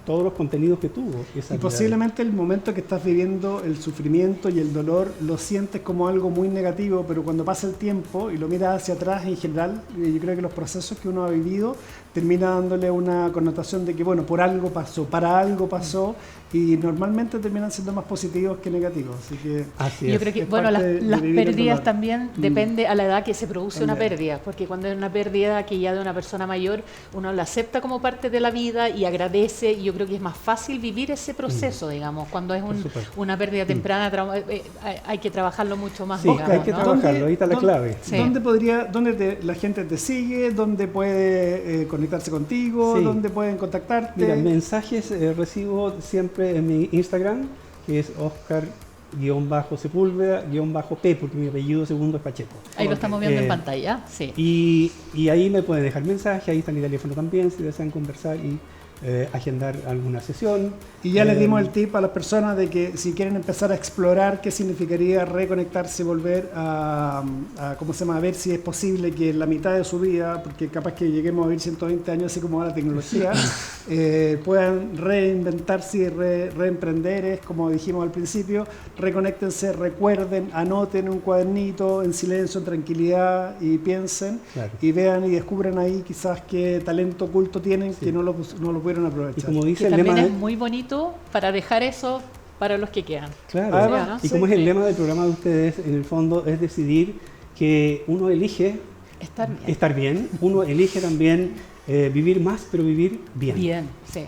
todos los contenidos que tuvo. Esa Y vida. posiblemente el momento que estás viviendo, el sufrimiento y el dolor, lo sientes como algo muy negativo, pero cuando pasa el tiempo y lo miras hacia atrás en general, yo creo que los procesos que uno ha vivido termina dándole una connotación de que, bueno, por algo pasó, para algo pasó, y normalmente terminan siendo más positivos que negativos. Así que yo creo que, bueno, las pérdidas también depende a la edad que se produce una pérdida, porque cuando es una pérdida que ya de una persona mayor, uno la acepta como parte de la vida y agradece, y yo creo que es más fácil vivir ese proceso, digamos, cuando es una pérdida temprana, hay que trabajarlo mucho más. Sí, digamos, hay que trabajarlo, ahí está la clave. Sí. ¿Dónde la gente te sigue? ¿Dónde puede conectarse contigo? Sí. ¿Dónde pueden contactarte? Mira, mensajes recibo siempre en mi Instagram, que es Oscar-Sepúlveda-P, porque mi apellido segundo es Pacheco. Ahí lo estamos viendo en pantalla, sí. Y ahí me pueden dejar mensaje, ahí está mi teléfono también, si desean conversar y agendar alguna sesión. Y ya les dimos el tip a las personas de que si quieren empezar a explorar qué significaría reconectarse y volver a ver si es posible que en la mitad de su vida, porque capaz que lleguemos a vivir 120 años así como va la tecnología, puedan reinventarse y reemprender. Es como dijimos al principio, reconéctense, recuerden, anoten un cuadernito en silencio, en tranquilidad, y piensen, y vean y descubran ahí quizás qué talento oculto tienen que no lo pudieron aprovechar. Y como dice que el también lema es muy bonito para dejar eso para los que quedan. Claro, ¿no? Y como es el lema del programa de ustedes, en el fondo es decidir que uno elige estar bien, uno elige también vivir más, pero vivir bien. Bien, sí.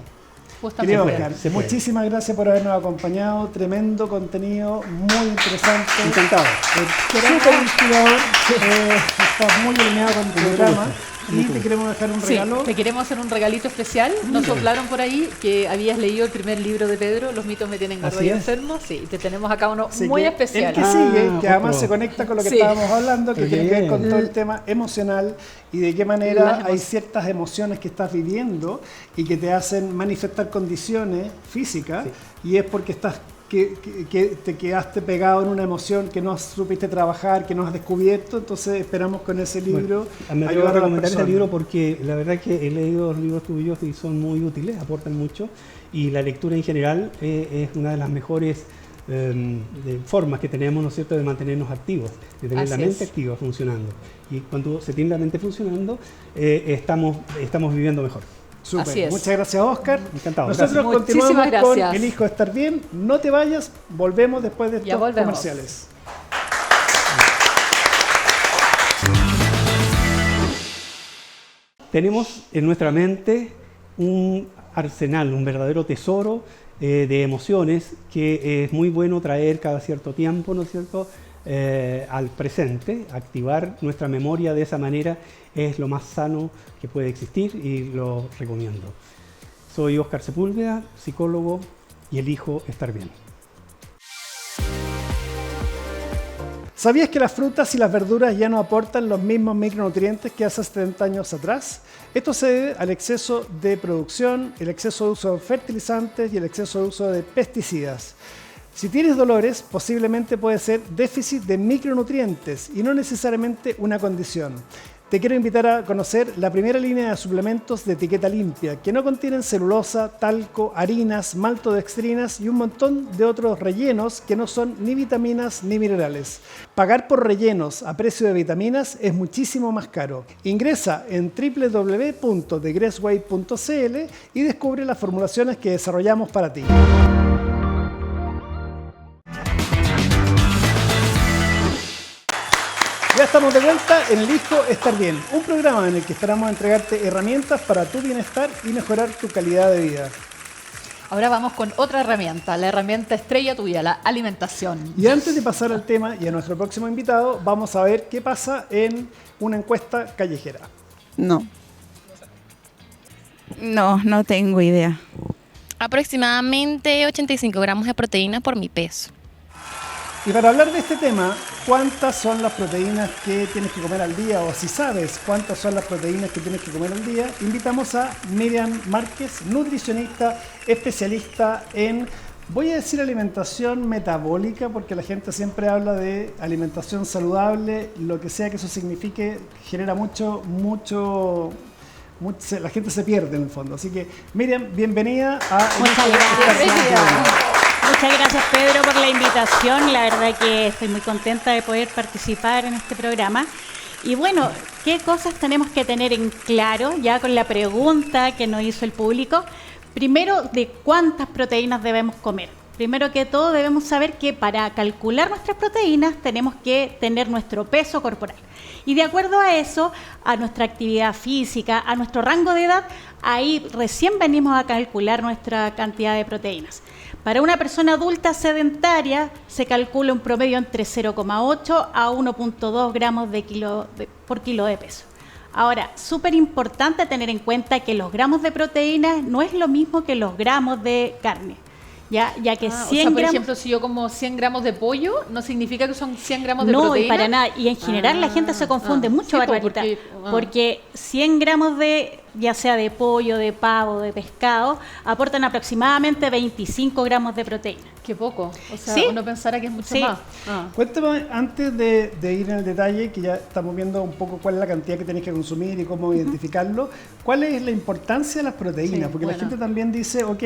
Querido Oscar, muchísimas gracias por habernos acompañado. Tremendo contenido, muy interesante. Encantado. Súper inspirador. Estás muy alineado con tu programa. Y te queremos dejar un regalo. Te queremos hacer un regalito especial. Nos soplaron por ahí que habías leído el primer libro de Pedro, Los mitos me tienen gordo y enfermo. Sí, te tenemos acá uno muy especial. El que sigue, que además se conecta con lo que estábamos hablando, que tiene que ver con todo el tema emocional y de qué manera hay ciertas emociones que estás viviendo y que te hacen manifestar condiciones físicas, y es porque estás que te quedaste pegado en una emoción que no supiste trabajar, que no has descubierto. Entonces esperamos con ese libro me ayudar a recomendar ese libro, porque la verdad es que he leído los libros tuyos y son muy útiles, aportan mucho, y la lectura en general es una de las mejores formas que tenemos, ¿no es cierto?, de mantenernos activos, de tener la mente activa, funcionando. Y cuando se tiene la mente funcionando, estamos viviendo mejor. Súper. Así es. Muchas gracias, Oscar. Encantado. Nosotros continuamos con Elijo Estar Bien. No te vayas, volvemos después de estos comerciales. Tenemos en nuestra mente un arsenal, un verdadero tesoro de emociones que es muy bueno traer cada cierto tiempo, ¿no es cierto?, al presente. Activar nuestra memoria de esa manera es lo más sano que puede existir y lo recomiendo. Soy Oscar Sepúlveda, psicólogo, y elijo estar bien. ¿Sabías que las frutas y las verduras ya no aportan los mismos micronutrientes que hace 70 años atrás? Esto se debe al exceso de producción, el exceso de uso de fertilizantes y el exceso de uso de pesticidas. Si tienes dolores, posiblemente puede ser déficit de micronutrientes y no necesariamente una condición. Te quiero invitar a conocer la primera línea de suplementos de etiqueta limpia, que no contienen celulosa, talco, harinas, maltodextrinas y un montón de otros rellenos que no son ni vitaminas ni minerales. Pagar por rellenos a precio de vitaminas es muchísimo más caro. Ingresa en www.thegressway.cl y descubre las formulaciones que desarrollamos para ti. Ya estamos de vuelta en Elijo Estar Bien, un programa en el que esperamos entregarte herramientas para tu bienestar y mejorar tu calidad de vida. Ahora vamos con otra herramienta, la herramienta estrella tuya, la alimentación. Y antes de pasar al tema y a nuestro próximo invitado, vamos a ver qué pasa en una encuesta callejera. No tengo idea. Aproximadamente 85 gramos de proteína por mi peso. Y para hablar de este tema, ¿cuántas son las proteínas que tienes que comer al día? O si sabes cuántas son las proteínas que tienes que comer al día, invitamos a Miriam Márquez, nutricionista, especialista en, voy a decir, alimentación metabólica, porque la gente siempre habla de alimentación saludable, lo que sea que eso signifique, genera mucho, la gente se pierde en el fondo. Así que, Miriam, bienvenida a... Muchas gracias. Muchas gracias, Pedro, por la invitación. La verdad que estoy muy contenta de poder participar en este programa. Y bueno, ¿qué cosas tenemos que tener en claro ya con la pregunta que nos hizo el público? Primero, de cuántas proteínas debemos comer. Primero que todo, debemos saber que para calcular nuestras proteínas tenemos que tener nuestro peso corporal. Y de acuerdo a eso, a nuestra actividad física, a nuestro rango de edad, ahí recién venimos a calcular nuestra cantidad de proteínas. Para una persona adulta sedentaria se calcula un promedio entre 0,8 a 1,2 gramos por kilo de peso. Ahora, súper importante tener en cuenta que los gramos de proteínas no es lo mismo que los gramos de carne. Ya que 100 o sea, por gramos... ejemplo, si yo como 100 gramos de pollo, no significa que son 100 gramos de No, proteína. y para nada. Y en general la gente se confunde mucho, sí, Barbarita, porque 100 gramos de, ya sea de pollo, de pavo, de pescado, aportan aproximadamente 25 gramos de proteína. Qué poco. O sea, ¿Sí? uno pensara que es mucho Sí. más. Cuéntame, antes de ir en el detalle, que ya estamos viendo un poco cuál es la cantidad que tenéis que consumir y cómo identificarlo, ¿cuál es la importancia de las proteínas? Sí, porque bueno. la gente también dice, ok,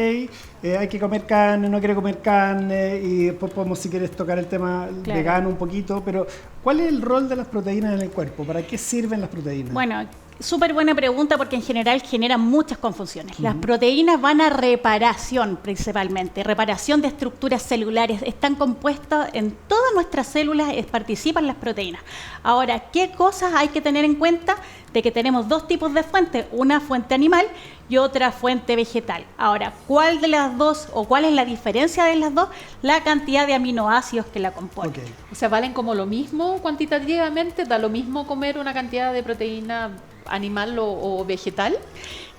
hay que comer carne, no quiero comer carne, y después podemos, si quieres, tocar el tema Claro. vegano un poquito, pero ¿cuál es el rol de las proteínas en el cuerpo? ¿Para qué sirven las proteínas? Bueno, súper buena pregunta porque en general generan muchas confusiones. Las proteínas van a reparación principalmente, reparación de estructuras celulares. Están compuestas en todas nuestras células, participan las proteínas. Ahora, ¿qué cosas hay que tener en cuenta? De que tenemos dos tipos de fuentes, una fuente animal y otra fuente vegetal. Ahora, ¿cuál de las dos o cuál es la diferencia de las dos? La cantidad de aminoácidos que la componen. Ok. O sea, ¿valen como lo mismo cuantitativamente? ¿Da lo mismo comer una cantidad de proteína animal o vegetal?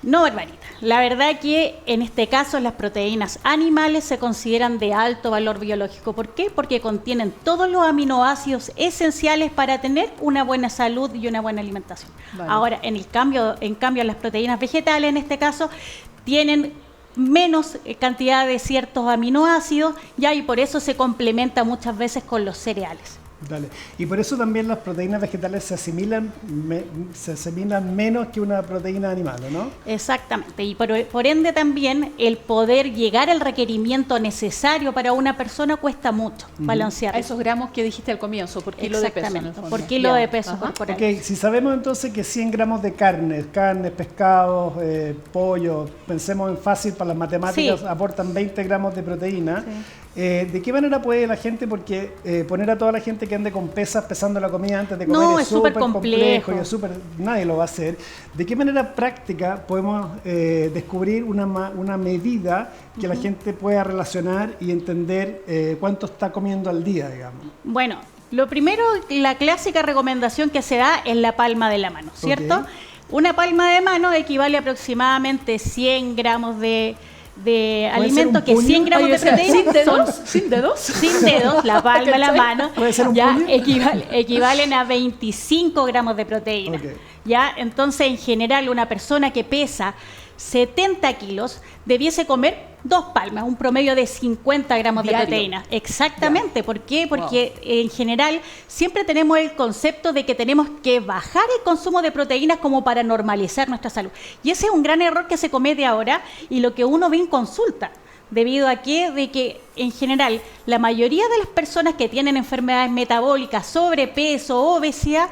No, Barbarita. La verdad que en este caso las proteínas animales se consideran de alto valor biológico. ¿Por qué? Porque contienen todos los aminoácidos esenciales para tener una buena salud y una buena alimentación. Vale. Ahora, en cambio, las proteínas vegetales en este caso tienen menos cantidad de ciertos aminoácidos, ya, y por eso se complementa muchas veces con los cereales. Dale. Y por eso también las proteínas vegetales se asimilan menos que una proteína animal, ¿no? Exactamente, y por ende también el poder llegar al requerimiento necesario para una persona cuesta mucho balancear. A esos gramos que dijiste al comienzo, por kilo de peso. En el Exactamente, fondo. por kilo Ya. de peso Ajá. corporal. Ok, si sabemos entonces que 100 gramos de carnes, pescados, pollo, pensemos en fácil para las matemáticas, Sí. aportan 20 gramos de proteína. ¿De qué manera puede la gente, porque poner a toda la gente que ande con pesas pesando la comida antes de comer No, es es súper súper complejo y complejo. nadie lo va a hacer? ¿De qué manera práctica podemos descubrir una medida que la gente pueda relacionar y entender cuánto está comiendo al día, digamos? Bueno, lo primero, la clásica recomendación que se da es la palma de la mano, ¿cierto? Ok. Una palma de mano equivale a aproximadamente 100 gramos de alimento, un que puño? 100 gramos Oye, de o sea, proteína ¿sin son- dedos? ¿Sin dedos? sin dedos, la palma de la mano, ¿Puede ser un ya puño? equivalen a 25 gramos de proteína. Ok. ¿Ya? Entonces, en general, una persona que pesa 70 kilos debiese comer 2 palmas, un promedio de 50 gramos Diario. de proteína. Exactamente. ¿Por qué? Porque en general siempre tenemos el concepto de que tenemos que bajar el consumo de proteínas como para normalizar nuestra salud. Y ese es un gran error que se comete ahora y lo que uno ve en consulta. Debido a que en general la mayoría de las personas que tienen enfermedades metabólicas, sobrepeso, obesidad,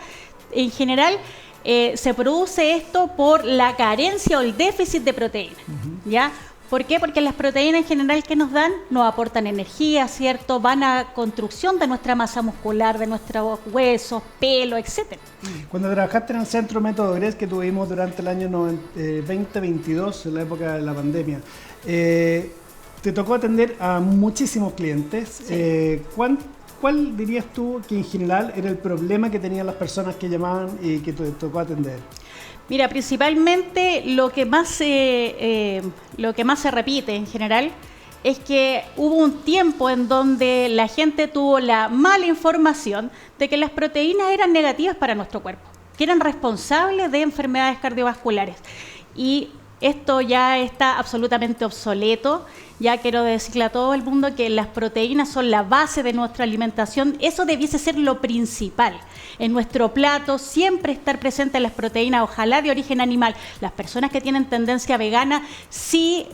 en general se produce esto por la carencia o el déficit de proteínas. ¿Ya? ¿Por qué? Porque las proteínas en general que nos dan nos aportan energía, ¿cierto? Van a construcción de nuestra masa muscular, de nuestros huesos, pelo, etcétera. Cuando trabajaste en el centro Método GRES que tuvimos durante el año 2022, en la época de la pandemia, te tocó atender a muchísimos clientes. ¿Cuál dirías tú que en general era el problema que tenían las personas que llamaban y que te tocó atender? Mira, principalmente lo que más se repite en general es que hubo un tiempo en donde la gente tuvo la mala información de que las proteínas eran negativas para nuestro cuerpo, que eran responsables de enfermedades cardiovasculares. Y esto ya está absolutamente obsoleto. Ya quiero decirle a todo el mundo que las proteínas son la base de nuestra alimentación. Eso debiese ser lo principal. En nuestro plato siempre estar presentes las proteínas, ojalá de origen animal. Las personas que tienen tendencia vegana, sí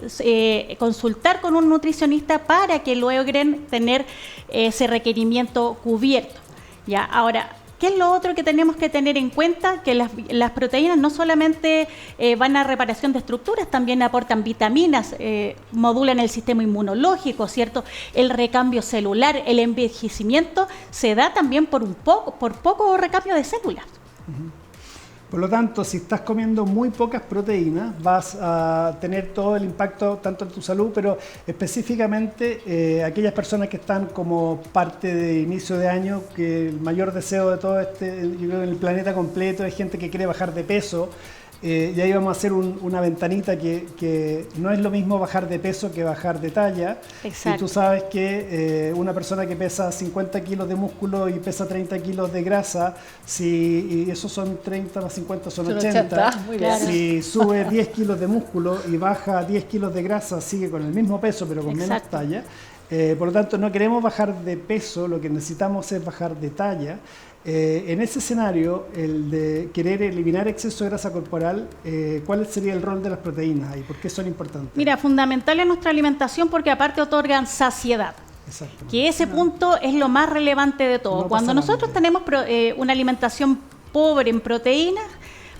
consultar con un nutricionista para que logren tener ese requerimiento cubierto. Ya, ahora, ¿Qué es lo otro que tenemos que tener en cuenta? Que las proteínas no solamente van a reparación de estructuras, también aportan vitaminas, modulan el sistema inmunológico, ¿cierto? El recambio celular, el envejecimiento se da también por poco recambio de células. Por lo tanto, si estás comiendo muy pocas proteínas, vas a tener todo el impacto tanto en tu salud, pero específicamente aquellas personas que están como parte de inicio de año, que el mayor deseo de todo yo creo, en el planeta completo es gente que quiere bajar de peso. Y ahí vamos a hacer una ventanita que no es lo mismo bajar de peso que bajar de talla. Exacto. Y tú sabes que una persona que pesa 50 kilos de músculo y pesa 30 kilos de grasa, y esos son 30 más 50 son 80. Muy bien. Si sube 10 kilos de músculo y baja 10 kilos de grasa, sigue con el mismo peso pero con menos talla. Por lo tanto, no queremos bajar de peso, lo que necesitamos es bajar de talla. En ese escenario, el de querer eliminar exceso de grasa corporal, ¿cuál sería el rol de las proteínas y por qué son importantes? Mira, fundamental en nuestra alimentación porque aparte otorgan saciedad. Que ese punto es lo más relevante de todo. Cuando nosotros tenemos una alimentación pobre en proteínas,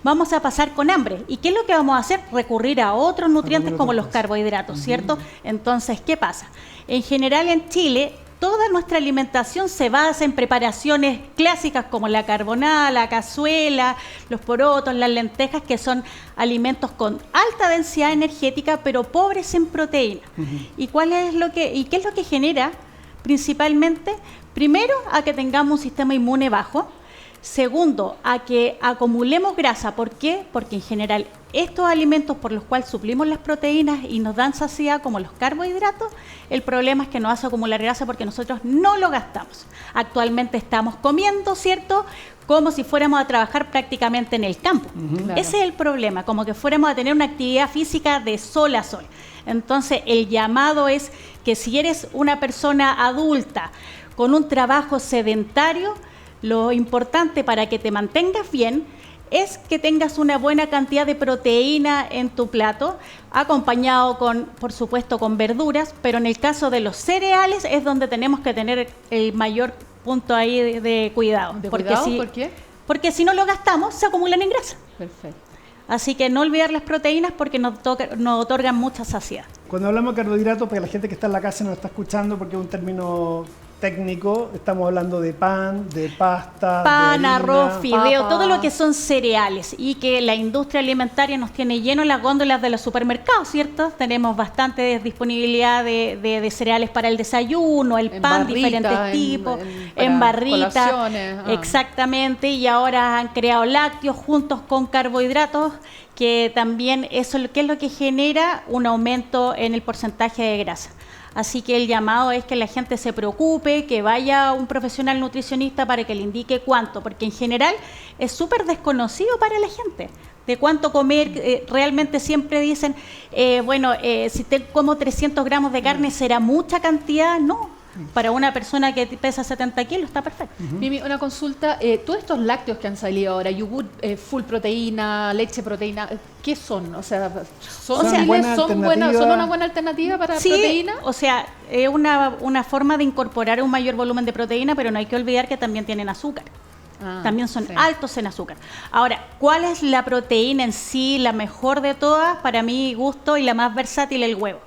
vamos a pasar con hambre. ¿Y qué es lo que vamos a hacer? Recurrir a otros nutrientes como los carbohidratos, ¿cierto? Entonces, ¿qué pasa? En general en Chile, toda nuestra alimentación se basa en preparaciones clásicas como la carbonada, la cazuela, los porotos, las lentejas, que son alimentos con alta densidad energética pero pobres en proteínas. ¿Y qué es lo que genera? Principalmente, primero, a que tengamos un sistema inmune bajo. Segundo, a que acumulemos grasa. ¿Por qué? Porque en general estos alimentos por los cuales suplimos las proteínas y nos dan saciedad, como los carbohidratos, el problema es que nos hace acumular grasa porque nosotros no lo gastamos. Actualmente estamos comiendo, ¿cierto?, como si fuéramos a trabajar prácticamente en el campo. Claro. Ese es el problema, como que fuéramos a tener una actividad física de sol a sol. Entonces, el llamado es que si eres una persona adulta con un trabajo sedentario, lo importante para que te mantengas bien es que tengas una buena cantidad de proteína en tu plato, acompañado por supuesto, con verduras, pero en el caso de los cereales es donde tenemos que tener el mayor punto ahí de cuidado. ¿Por qué? Porque si no lo gastamos, se acumulan en grasa. Perfecto. Así que no olvidar las proteínas porque nos otorgan mucha saciedad. Cuando hablamos de carbohidratos, para la gente que está en la casa y nos está escuchando, porque es un término técnico, estamos hablando de pan, de pasta, pan, de harina, arroz, fideo, todo lo que son cereales, y que la industria alimentaria nos tiene lleno las góndolas de los supermercados, ¿cierto? Tenemos bastante disponibilidad de cereales para el desayuno, el pan, diferentes tipos, en barritas, exactamente, y ahora han creado lácteos juntos con carbohidratos, que también eso ¿qué es lo que genera? Un aumento en el porcentaje de grasa. Así que el llamado es que la gente se preocupe, que vaya a un profesional nutricionista para que le indique cuánto, porque en general es súper desconocido para la gente de cuánto comer. Realmente siempre dicen, si te como 300 gramos de carne, ¿será mucha cantidad? No. Para una persona que pesa 70 kilos está perfecto. Mimi, una consulta. Todos estos lácteos que han salido ahora, yogur full proteína, leche proteína, ¿qué son? O sea, ¿son una buena alternativa para proteína? O sea, es una forma de incorporar un mayor volumen de proteína, pero no hay que olvidar que también tienen azúcar. También son altos en azúcar. Ahora, ¿cuál es la proteína en sí, la mejor de todas? Para mi gusto y la más versátil, el huevo.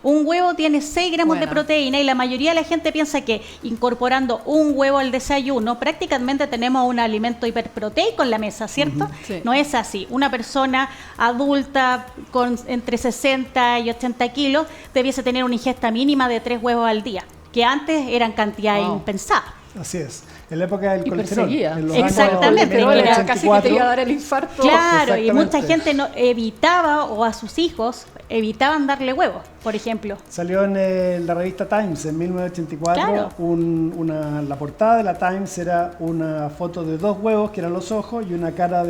Un huevo tiene 6 gramos de proteína y la mayoría de la gente piensa que incorporando un huevo al desayuno prácticamente tenemos un alimento hiperproteico en la mesa, ¿cierto? Sí. No es así. Una persona adulta con entre 60 y 80 kilos debiese tener una ingesta mínima de 3 huevos al día, que antes eran cantidades impensadas. Así es. En la época del colesterol. Exactamente. Casi que te iba a dar el infarto. Claro, y mucha gente evitaba, o a sus hijos, evitaban darle huevos, por ejemplo. Salió en la revista Times en 1984, la portada de la Times era una foto de 2 huevos, que eran los ojos, y una cara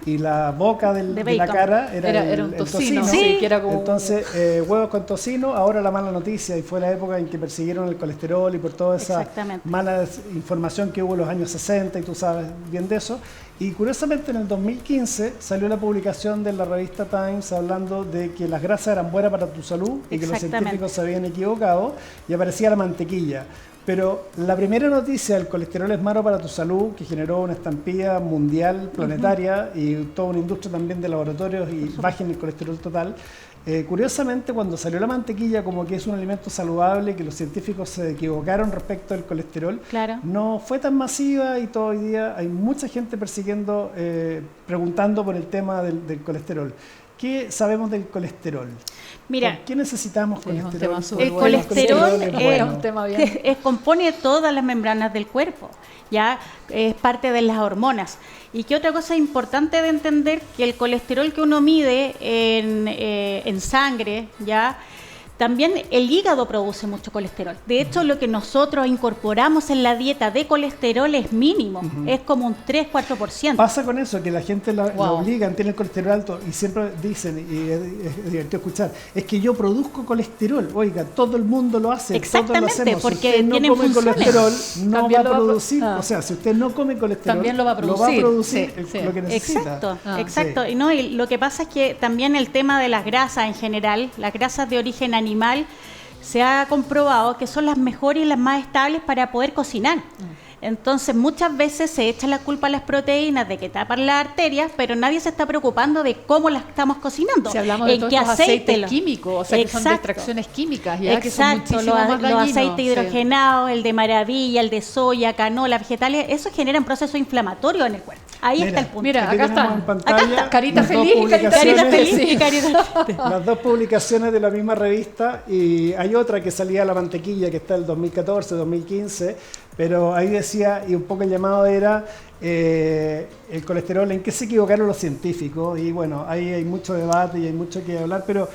y la boca de la cara era un tocino. Sí, que era como... Entonces, huevos con tocino. Ahora la mala noticia, y fue la época en que persiguieron el colesterol y por toda esa mala información que hubo en los años 60, y tú sabes bien de eso. Y curiosamente en el 2015 salió la publicación de la revista Times hablando de que las grasas eran buenas para tu salud y que los científicos se habían equivocado, y aparecía la mantequilla. Pero la primera noticia, el colesterol es malo para tu salud, que generó una estampida mundial, planetaria, y toda una industria también de laboratorios y bajen el colesterol total. Curiosamente, cuando salió la mantequilla como que es un alimento saludable, que los científicos se equivocaron respecto al colesterol, no fue tan masiva y todo hoy día hay mucha gente persiguiendo, preguntando por el tema del colesterol. ¿Qué sabemos del colesterol? Mira, ¿por qué necesitamos colesterol? El colesterol compone todas las membranas del cuerpo, ya es parte de las hormonas. Y que otra cosa importante de entender, que el colesterol que uno mide en sangre, ya también el hígado produce mucho colesterol. De hecho, lo que nosotros incorporamos en la dieta de colesterol es mínimo, es como un 3-4%. Pasa con eso, que la gente la obligan, tiene el colesterol alto y siempre dicen, y es divertido escuchar, es que yo produzco colesterol. Oiga, todo el mundo lo hace, exactamente, todos lo hacemos. porque si usted no come funciones. colesterol, no va a producir, o sea, si usted no come colesterol, también lo va a producir, lo que necesita. Exacto. Y lo que pasa es que también el tema de las grasas en general, las grasas de origen animal, se ha comprobado que son las mejores y las más estables para poder cocinar. Entonces muchas veces se echa la culpa a las proteínas de que tapan las arterias, pero nadie se está preocupando de cómo las estamos cocinando. Si hablamos de todos estos aceites químicos, o sea, que son de extracciones químicas, ya que son muchísimo más dañinos. Los aceites hidrogenados, el de maravilla, el de soya, canola, vegetales, eso genera un proceso inflamatorio en el cuerpo. Ahí está el punto. Mira, acá está. Acá está. Carita feliz y carita feliz. Y carita triste. Las dos publicaciones de la misma revista, y hay otra que salía la mantequilla, que está el 2014, 2015, pero ahí decía, y un poco el llamado era el colesterol, en qué se equivocaron los científicos, y bueno, ahí hay mucho debate y hay mucho que hablar, pero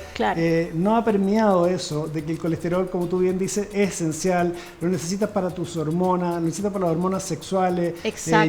no ha permeado eso de que el colesterol, como tú bien dices, es esencial, lo necesitas para tus hormonas, lo necesitas para las hormonas sexuales.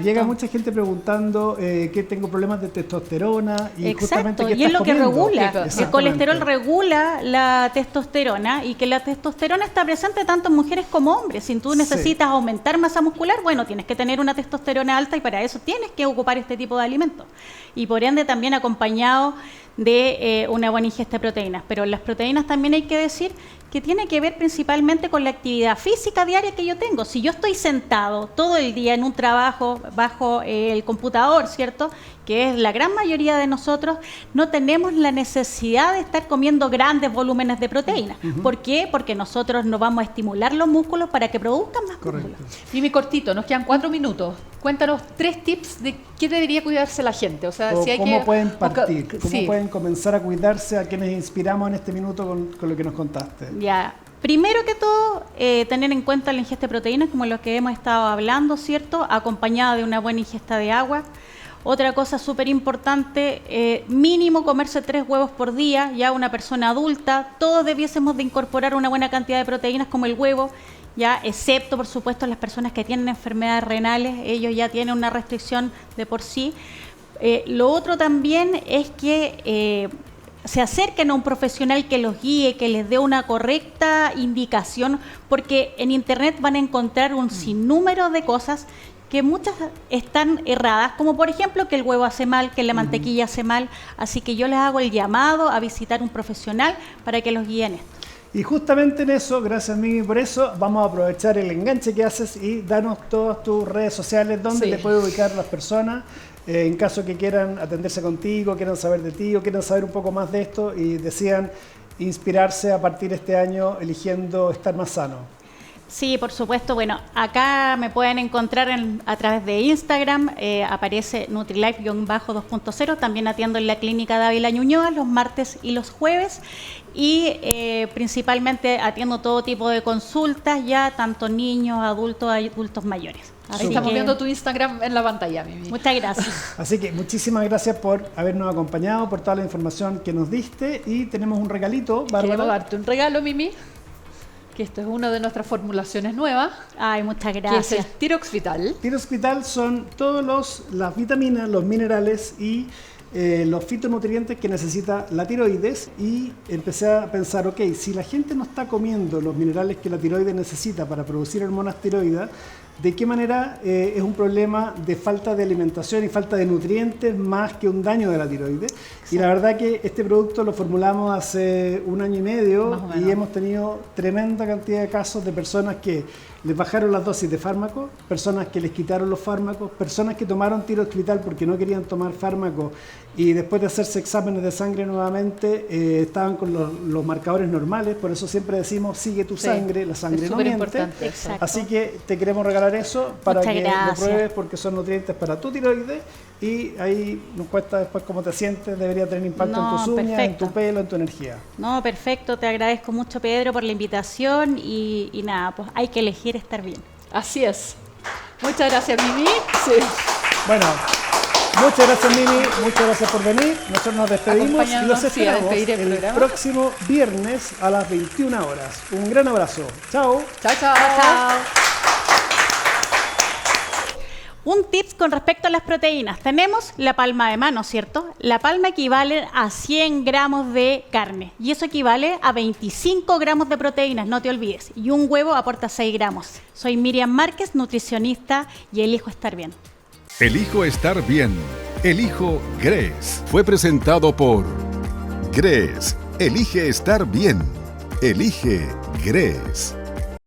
Llega mucha gente preguntando que tengo problemas de testosterona, y justamente y es lo que regula. El colesterol regula la testosterona, y que la testosterona está presente tanto en mujeres como hombres. Si tú necesitas aumentar masa muscular, bueno, tienes que tener una testosterona alta, y para eso tienes que ocupar este tipo de alimentos, y por ende también acompañado de una buena ingesta de proteínas. Pero las proteínas también hay que decir que tiene que ver principalmente con la actividad física diaria que yo tengo. Si yo estoy sentado todo el día en un trabajo bajo el computador, ¿cierto?, que es la gran mayoría de nosotros, no tenemos la necesidad de estar comiendo grandes volúmenes de proteínas. ¿Por qué? Porque nosotros no vamos a estimular los músculos para que produzcan más músculos. Mimi, cortito, nos quedan 4 minutos. Cuéntanos 3 tips de qué debería cuidarse la gente. O sea, si hay ¿cómo pueden partir? ¿Cómo pueden comenzar a cuidarse, a quienes inspiramos en este minuto con lo que nos contaste? Ya, primero que todo, tener en cuenta la ingesta de proteínas, como lo que hemos estado hablando, ¿cierto?, acompañada de una buena ingesta de agua. Otra cosa súper importante, mínimo comerse 3 huevos por día. Ya una persona adulta, todos debiésemos de incorporar una buena cantidad de proteínas como el huevo, ya, excepto por supuesto las personas que tienen enfermedades renales, ellos ya tienen una restricción de por sí. Lo otro también es que se acerquen a un profesional que los guíe, que les dé una correcta indicación, porque en internet van a encontrar un sinnúmero de cosas que muchas están erradas, como por ejemplo que el huevo hace mal, que la mantequilla hace mal. Así que yo les hago el llamado a visitar un profesional para que los guíen esto. Y justamente en eso, gracias Mimi por eso, vamos a aprovechar el enganche que haces y danos todas tus redes sociales donde te pueden ubicar las personas, en caso que quieran atenderse contigo, quieran saber de ti o quieran saber un poco más de esto y desean inspirarse a partir de este año eligiendo estar más sano. Sí, por supuesto. Bueno, acá me pueden encontrar a través de Instagram, aparece Nutrilife-2.0, también atiendo en la clínica Dávila Ñuñoa los martes y los jueves, y principalmente atiendo todo tipo de consultas, ya tanto niños, adultos mayores. Ahí estamos viendo tu Instagram en la pantalla, Mimi. Muchas gracias. Así que muchísimas gracias por habernos acompañado, por toda la información que nos diste, y tenemos un regalito, Bárbara. Queremos darte un regalo, Mimi. Que esto es una de nuestras formulaciones nuevas. Ay, muchas gracias. Que es el Tirox Vital. Tirox Vital son todas las vitaminas, los minerales y los fitonutrientes que necesita la tiroides, y empecé a pensar, ok, si la gente no está comiendo los minerales que la tiroides necesita para producir hormonas tiroides, de qué manera es un problema de falta de alimentación y falta de nutrientes más que un daño de la tiroides. Y la verdad que este producto lo formulamos hace 1 año y medio y hemos tenido tremenda cantidad de casos de personas que les bajaron las dosis de fármacos, personas que les quitaron los fármacos, personas que tomaron tiroxetil porque no querían tomar fármacos y después de hacerse exámenes de sangre nuevamente estaban con los marcadores normales. Por eso siempre decimos sigue tu sangre, la sangre no miente. Así que te queremos regalar eso para que lo pruebes porque son nutrientes para tu tiroides y ahí nos cuesta después cómo te sientes, debería tener impacto en tus uñas, en tu pelo, en tu energía. No, perfecto, te agradezco mucho, Pedro, por la invitación y nada, pues hay que elegir estar bien. Así es. Muchas gracias, Mimi. Sí. Bueno, muchas gracias, Mimi, muchas gracias por venir. Nosotros nos despedimos y los esperamos el próximo viernes a las 21 horas. Un gran abrazo. Chao. Chao, chao. Chao. Un tip con respecto a las proteínas. Tenemos la palma de mano, ¿cierto? La palma equivale a 100 gramos de carne y eso equivale a 25 gramos de proteínas, no te olvides. Y un huevo aporta 6 gramos. Soy Miriam Márquez, nutricionista y elijo estar bien. Elijo estar bien. Elijo GRES. Fue presentado por GRES. Elige estar bien. Elige GRES.